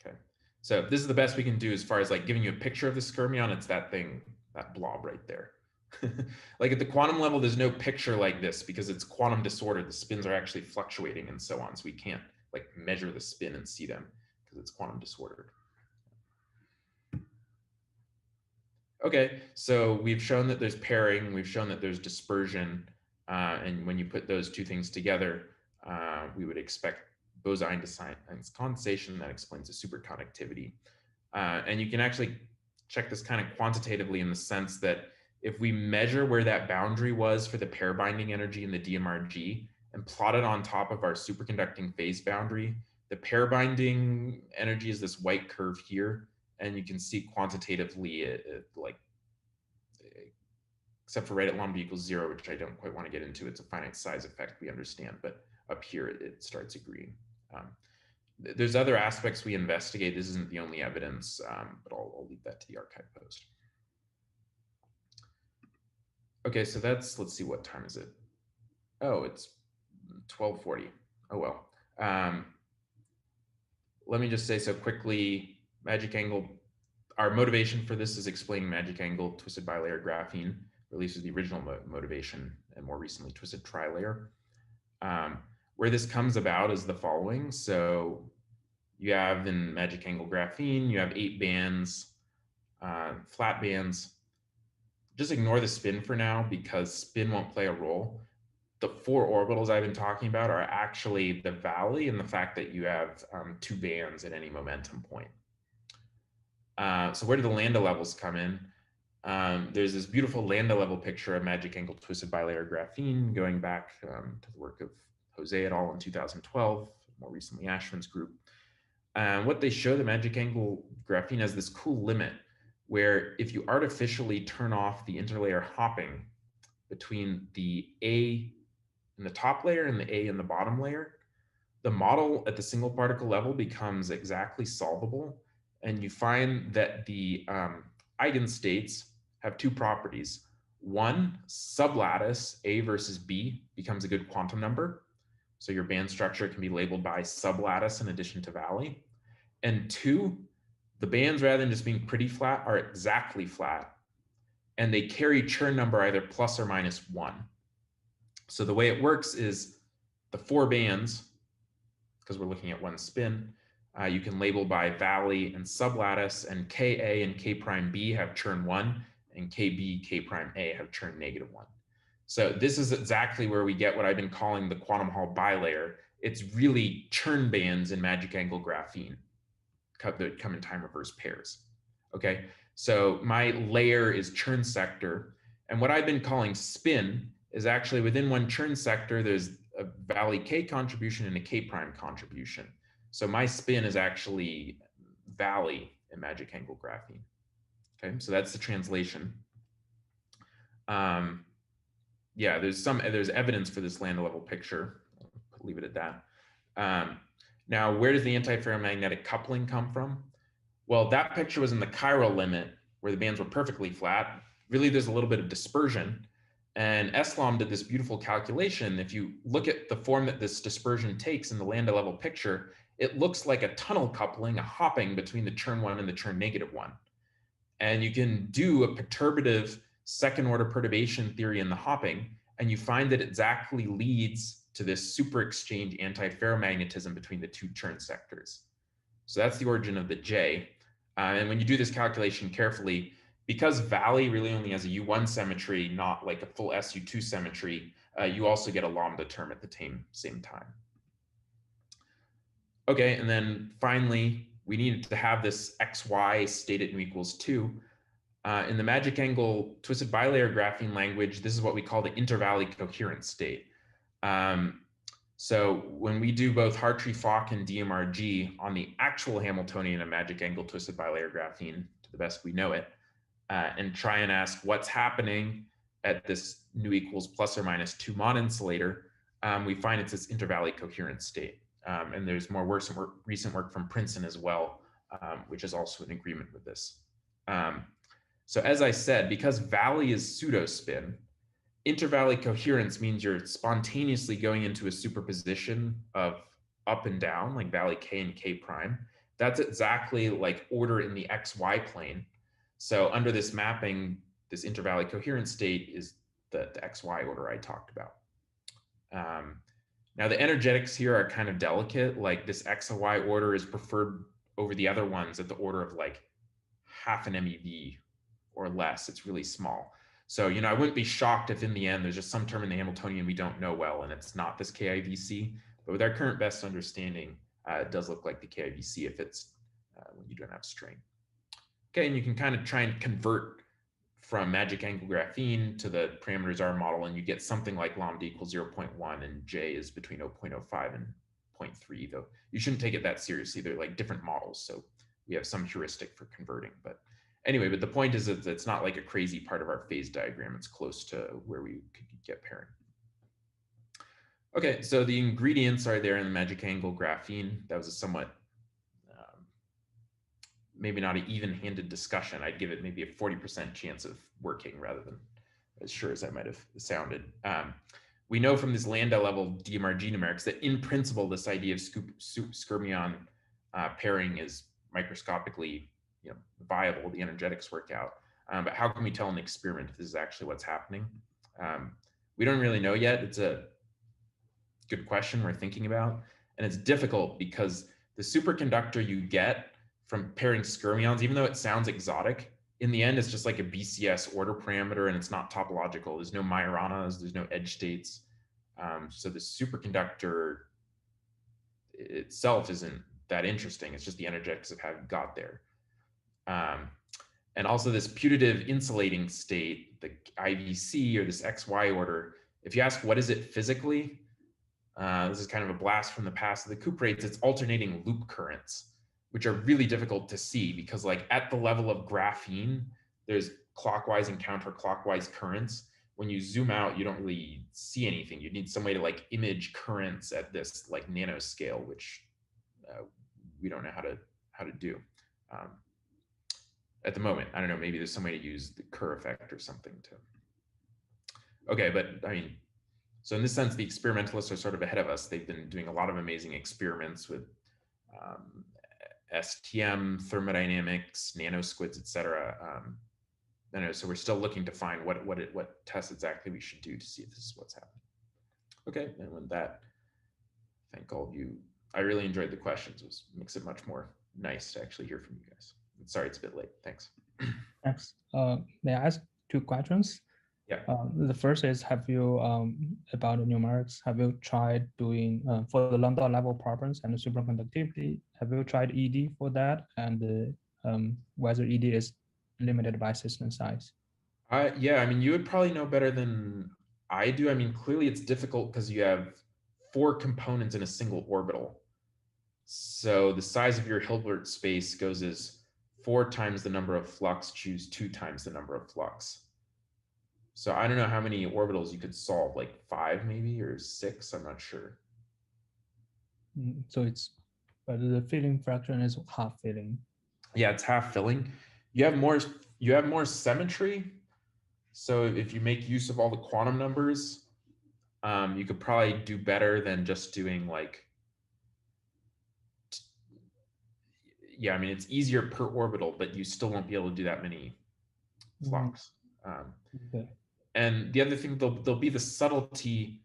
Okay, so this is the best we can do as far as like giving you a picture of the skyrmion. It's that thing, that blob right there. Like at the quantum level, there's no picture like this because it's quantum disordered. The spins are actually fluctuating and so on. So we can't like measure the spin and see them because it's quantum disordered. Okay, so we've shown that there's pairing, we've shown that there's dispersion, and when you put those two things together, we would expect Bose-Einstein condensation that explains the superconductivity. And you can actually check this kind of quantitatively in the sense that if we measure where that boundary was for the pair binding energy in the DMRG and plot it on top of our superconducting phase boundary, the pair binding energy is this white curve here. And you can see quantitatively like, except for right at lambda equals 0, which I don't quite want to get into. It's a finite size effect we understand, but up here it starts agreeing. There's other aspects we investigate. This isn't the only evidence, but I'll leave that to the archive post. Okay, so that's, let's see, what time is it? Oh, it's 12:40. Oh, well. Let me just say so quickly, magic angle, our motivation for this is explaining magic angle twisted bilayer graphene, or at least is the original motivation, and more recently twisted trilayer. Where this comes about is the following. So you have in magic angle graphene, you have 8 bands, flat bands. Just ignore the spin for now because spin won't play a role. The 4 orbitals I've been talking about are actually the valley and the fact that you have 2 bands at any momentum point. So where do the lambda levels come in? There's this beautiful lambda level picture of magic angle twisted bilayer graphene going back to the work of Jose et al. In 2012, more recently Ashman's group. What they show, the magic angle graphene has this cool limit where if you artificially turn off the interlayer hopping between the A in the top layer and the A in the bottom layer, the model at the single particle level becomes exactly solvable. And you find that the eigenstates have 2 properties. One, sublattice A versus B becomes a good quantum number. So your band structure can be labeled by sublattice in addition to valley. And 2, the bands, rather than just being pretty flat, are exactly flat. And they carry Chern number either plus or minus 1. So the way it works is the 4 bands, because we're looking at one spin, you can label by valley and sublattice, and Ka and K prime B have Chern 1, and Kb, K prime A have Chern -1. So this is exactly where we get what I've been calling the quantum Hall bilayer. It's really Chern bands in magic angle graphene that come in time reverse pairs. Okay, so my layer is Chern sector, and what I've been calling spin is actually within one Chern sector, there's a valley K contribution and a K prime contribution. So my spin is actually valley in magic angle graphene. Okay, so that's the translation. Yeah, there's evidence for this lambda level picture. I'll leave it at that. Now, where does the antiferromagnetic coupling come from? Well, that picture was in the chiral limit where the bands were perfectly flat. Really, there's a little bit of dispersion. And Eslam did this beautiful calculation. If you look at the form that this dispersion takes in the lambda level picture, it looks like a tunnel coupling, a hopping between the Chern 1 and the Chern -1. And you can do a perturbative second order perturbation theory in the hopping, and you find that it exactly leads to this super exchange antiferromagnetism between the 2 Chern sectors. So that's the origin of the J. And when you do this calculation carefully, because valley really only has a U1 symmetry, not like a full SU2 symmetry, you also get a lambda term at the same time. Okay, and then finally, we needed to have this XY state at nu equals 2. In the magic angle twisted bilayer graphene language, this is what we call the intervalley coherent state. So when we do both Hartree-Fock and DMRG on the actual Hamiltonian and magic angle twisted bilayer graphene, to the best we know it, and try and ask what's happening at this nu equals plus or minus 2 mod insulator, we find it's this intervalley coherent state. And there's more recent work from Princeton as well, which is also in agreement with this. So as I said, because valley is pseudospin, intervalley coherence means you're spontaneously going into a superposition of up and down, like valley K and K prime. That's exactly like order in the XY plane. So under this mapping, this intervalley coherent state is the XY order I talked about. Now the energetics here are kind of delicate, like this X and Y order is preferred over the other ones at the order of like half an MeV or less. It's really small. So, I wouldn't be shocked if in the end there's just some term in the Hamiltonian we don't know well, and it's not this KIVC. But with our current best understanding, it does look like the KIVC if it's when you don't have strain. Okay, and you can kind of try and convert from magic angle graphene to the parameters R model, and you get something like lambda equals 0.1 and J is between 0.05 and 0.3, though you shouldn't take it that seriously. They're like different models, so we have some heuristic for converting. But anyway, but the point is that it's not like a crazy part of our phase diagram. It's close to where we could get pairing. Okay, so the ingredients are there in the magic angle graphene. That was a somewhat maybe not an even-handed discussion. I'd give it maybe a 40% chance of working rather than as sure as I might have sounded. We know from this lambda level DMRG numerics that in principle, this idea of skyrmion pairing is microscopically viable. The energetics work out. But how can we tell in the experiment if this is actually what's happening? We don't really know yet. It's a good question we're thinking about. And it's difficult because the superconductor you get from pairing skyrmions, even though it sounds exotic, in the end, it's just like a BCS order parameter and it's not topological. There's no Majoranas, there's no edge states. So the superconductor itself isn't that interesting. It's just the energetics of how you got there. And also this putative insulating state, the IVC or this XY order, if you ask what is it physically, this is kind of a blast from the past of the cuprates, it's alternating loop currents, which are really difficult to see because like at the level of graphene, there's clockwise and counterclockwise currents. When you zoom out, you don't really see anything. You need some way to like image currents at this like nanoscale, which we don't know how to do at the moment. I don't know, maybe there's some way to use the Kerr effect or something to. Okay, but I mean, so in this sense, the experimentalists are sort of ahead of us. They've been doing a lot of amazing experiments with STM, thermodynamics, nanosquids, et cetera. I know, so we're still looking to find what tests exactly we should do to see if this is what's happening. Okay, and with that, thank all of you. I really enjoyed the questions. It makes it much more nice to actually hear from you guys. Sorry, it's a bit late. Thanks. Thanks. May I ask 2 questions? Yeah. The first is, have you, about the numerics, have you tried doing, for the lambda level problems and the superconductivity, have you tried ED for that? And whether ED is limited by system size? Yeah, I mean, you would probably know better than I do. I mean, clearly it's difficult because you have 4 components in a single orbital. So the size of your Hilbert space goes as 4 times the number of flux, choose 2 times the number of flux. So I don't know how many orbitals you could solve, like 5 maybe or 6, I'm not sure. So it's, but the filling fraction is half filling. Yeah, it's half filling. You have more symmetry. So if you make use of all the quantum numbers, you could probably do better than just doing like, yeah, I mean, it's easier per orbital, but you still won't be able to do that many flux. Okay. And the other thing, there'll be the subtlety.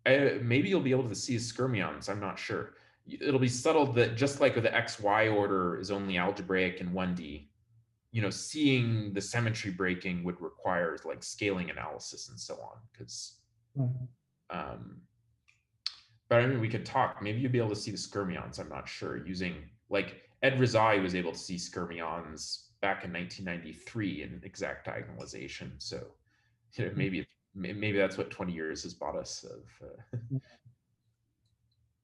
Maybe you'll be able to see skyrmions. I'm not sure. It'll be subtle that just like with the XY order is only algebraic in 1D, seeing the symmetry breaking would require like scaling analysis and so on. Because, but I mean, we could talk. Maybe you'll be able to see the skyrmions. I'm not sure. Using like Ed Rezai was able to see skyrmions back in 1993 in exact diagonalization. So. Maybe that's what 20 years has bought us of.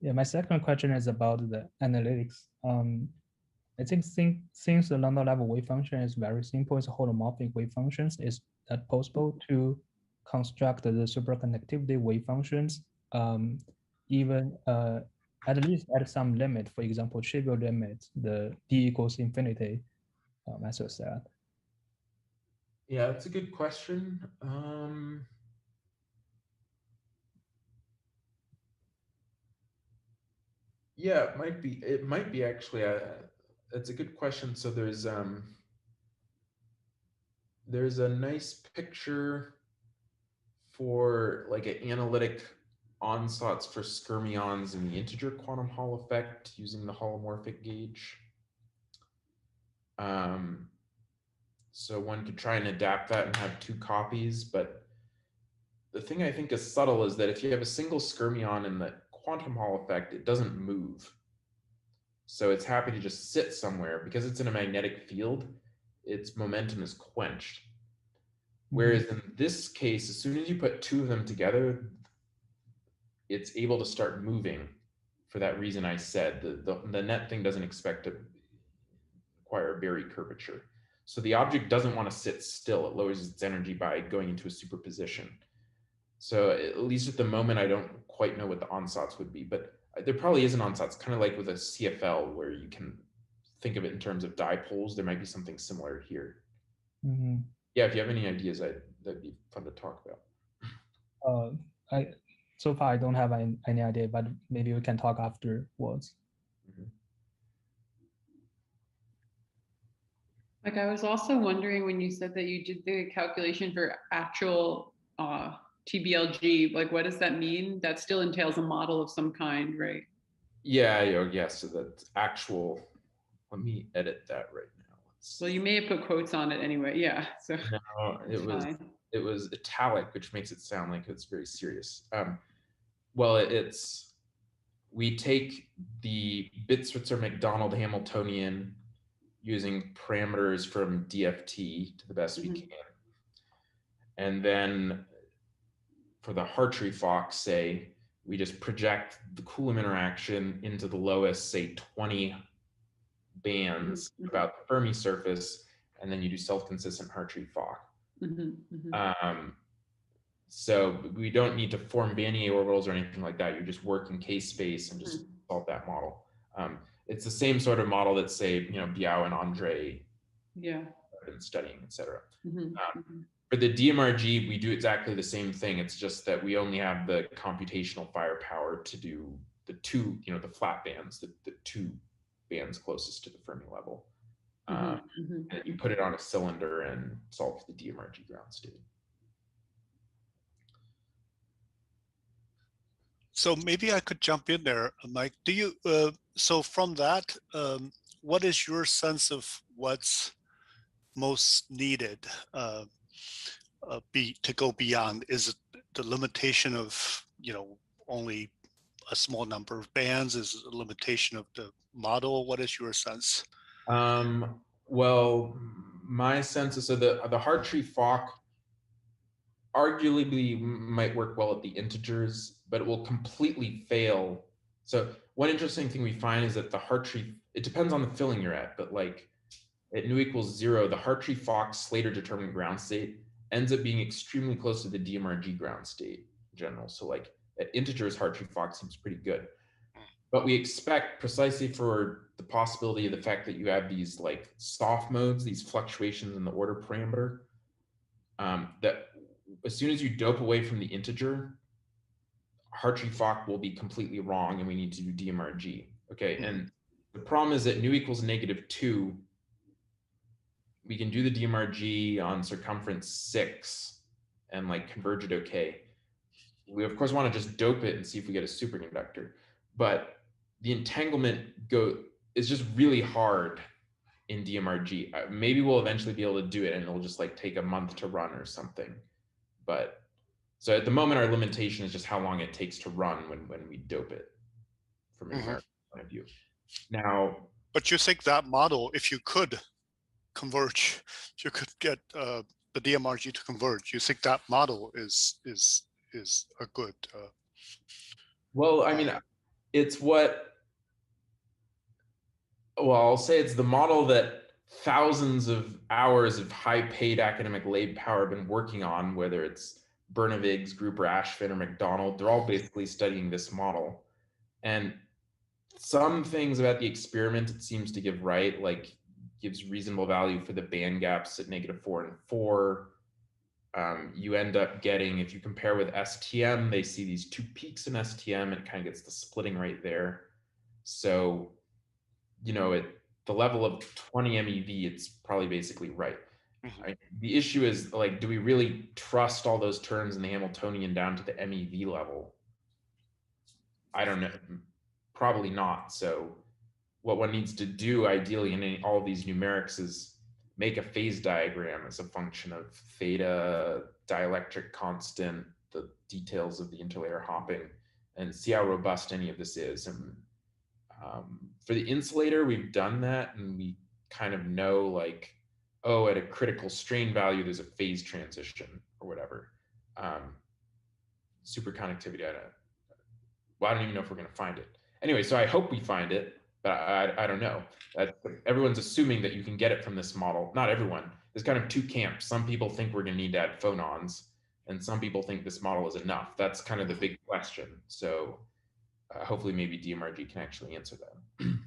Yeah, my second question is about the analytics. I think since the lambda level wave function is very simple, it's holomorphic wave functions, is that possible to construct the superconductivity wave functions, even at least at some limit, for example, trivial limit, the d equals infinity, as you said. Yeah, that's a good question. Yeah, it might be. It might be actually. It's a good question. So there's a nice picture for like an analytic onslots for skyrmions in the integer quantum Hall effect using the holomorphic gauge. So one could try and adapt that and have 2 copies, but the thing I think is subtle is that if you have a single skyrmion in the quantum Hall effect, it doesn't move. So it's happy to just sit somewhere because it's in a magnetic field, its momentum is quenched. Whereas in this case, as soon as you put two of them together, it's able to start moving for that reason I said. The net thing doesn't expect to acquire a Berry curvature. So the object doesn't want to sit still. It lowers its energy by going into a superposition. So at least at the moment, I don't quite know what the ansatz would be, but there probably is an ansatz, kind of like with a CFL, where you can think of it in terms of dipoles. There might be something similar here. Yeah, if you have any ideas, that'd be fun to talk about. So far I don't have any idea, but maybe we can talk afterwards. Like, I was also wondering when you said that you did the calculation for actual TBLG, like what does that mean? That still entails a model of some kind, right? Yeah, so that's actual. Let me edit that right now. Well, you may have put quotes on it anyway. Yeah. So no, it was italic, which makes it sound like it's very serious. Well, we take the Bit-Switzer McDonald Hamiltonian using parameters from DFT to the best we can. And then for the Hartree-Fock, say, we just project the Coulomb interaction into the lowest, say, 20 bands about the Fermi surface, and then you do self-consistent Hartree-Fock. So we don't need to form Bannier orbitals or anything like that. You just work in K-space and just solve that model. It's the same sort of model that, say, Biao and Andre have been studying, et cetera. For the DMRG, we do exactly the same thing. It's just that we only have the computational firepower to do the two, the flat bands, the two bands closest to the Fermi level. And you put it on a cylinder and solve for the DMRG ground state. So maybe I could jump in there, Mike. Do you, so from that, what is your sense of what's most needed to go beyond? Is it the limitation of, only a small number of bands? Is it a limitation of the model? What is your sense? Well, my sense is, so the Hartree-Fock arguably might work well at the integers, but it will completely fail. So one interesting thing we find is that the Hartree, it depends on the filling you're at, but like at nu equals 0, the Hartree-Fock Slater determinant ground state ends up being extremely close to the DMRG ground state in general. So like at integers, Hartree-Fock seems pretty good. But we expect, precisely for the possibility of the fact that you have these like soft modes, these fluctuations in the order parameter, that as soon as you dope away from the integer, Hartree-Fock will be completely wrong and we need to do DMRG. Okay, and the problem is that nu equals -2, we can do the DMRG on circumference 6 and like converge it okay. We of course want to just dope it and see if we get a superconductor, but the entanglement is just really hard in DMRG. Maybe we'll eventually be able to do it and it'll just like take a month to run or something. But so at the moment, our limitation is just how long it takes to run when we dope it from a numerical point of view. Now, but you think that model, if you could converge, if you could get the DMRG to converge, you think that model is a good? Well, I mean, it's what. Well, I'll say it's the model that thousands of hours of high-paid academic lab power have been working on, whether it's Bernavig's group or Ashfin or McDonald. They're all basically studying this model. And some things about the experiment it seems to give right, like gives reasonable value for the band gaps at -4 and 4. You end up getting, if you compare with STM, they see these two peaks in STM, and it kind of gets the splitting right there. So, at the level of 20 MeV, it's probably basically right. The issue is, like, do we really trust all those terms in the Hamiltonian down to the MeV level? I don't know. Probably not. So what one needs to do ideally in all of these numerics is make a phase diagram as a function of theta, dielectric constant, the details of the interlayer hopping, and see how robust any of this is. And for the insulator, we've done that, and we kind of know like, oh, at a critical strain value, there's a phase transition or whatever. Superconductivity, I don't even know if we're going to find it. Anyway, so I hope we find it, but I don't know. Everyone's assuming that you can get it from this model. Not everyone. There's kind of two camps. Some people think we're going to need to add phonons, and some people think this model is enough. That's kind of the big question. So hopefully maybe DMRG can actually answer that.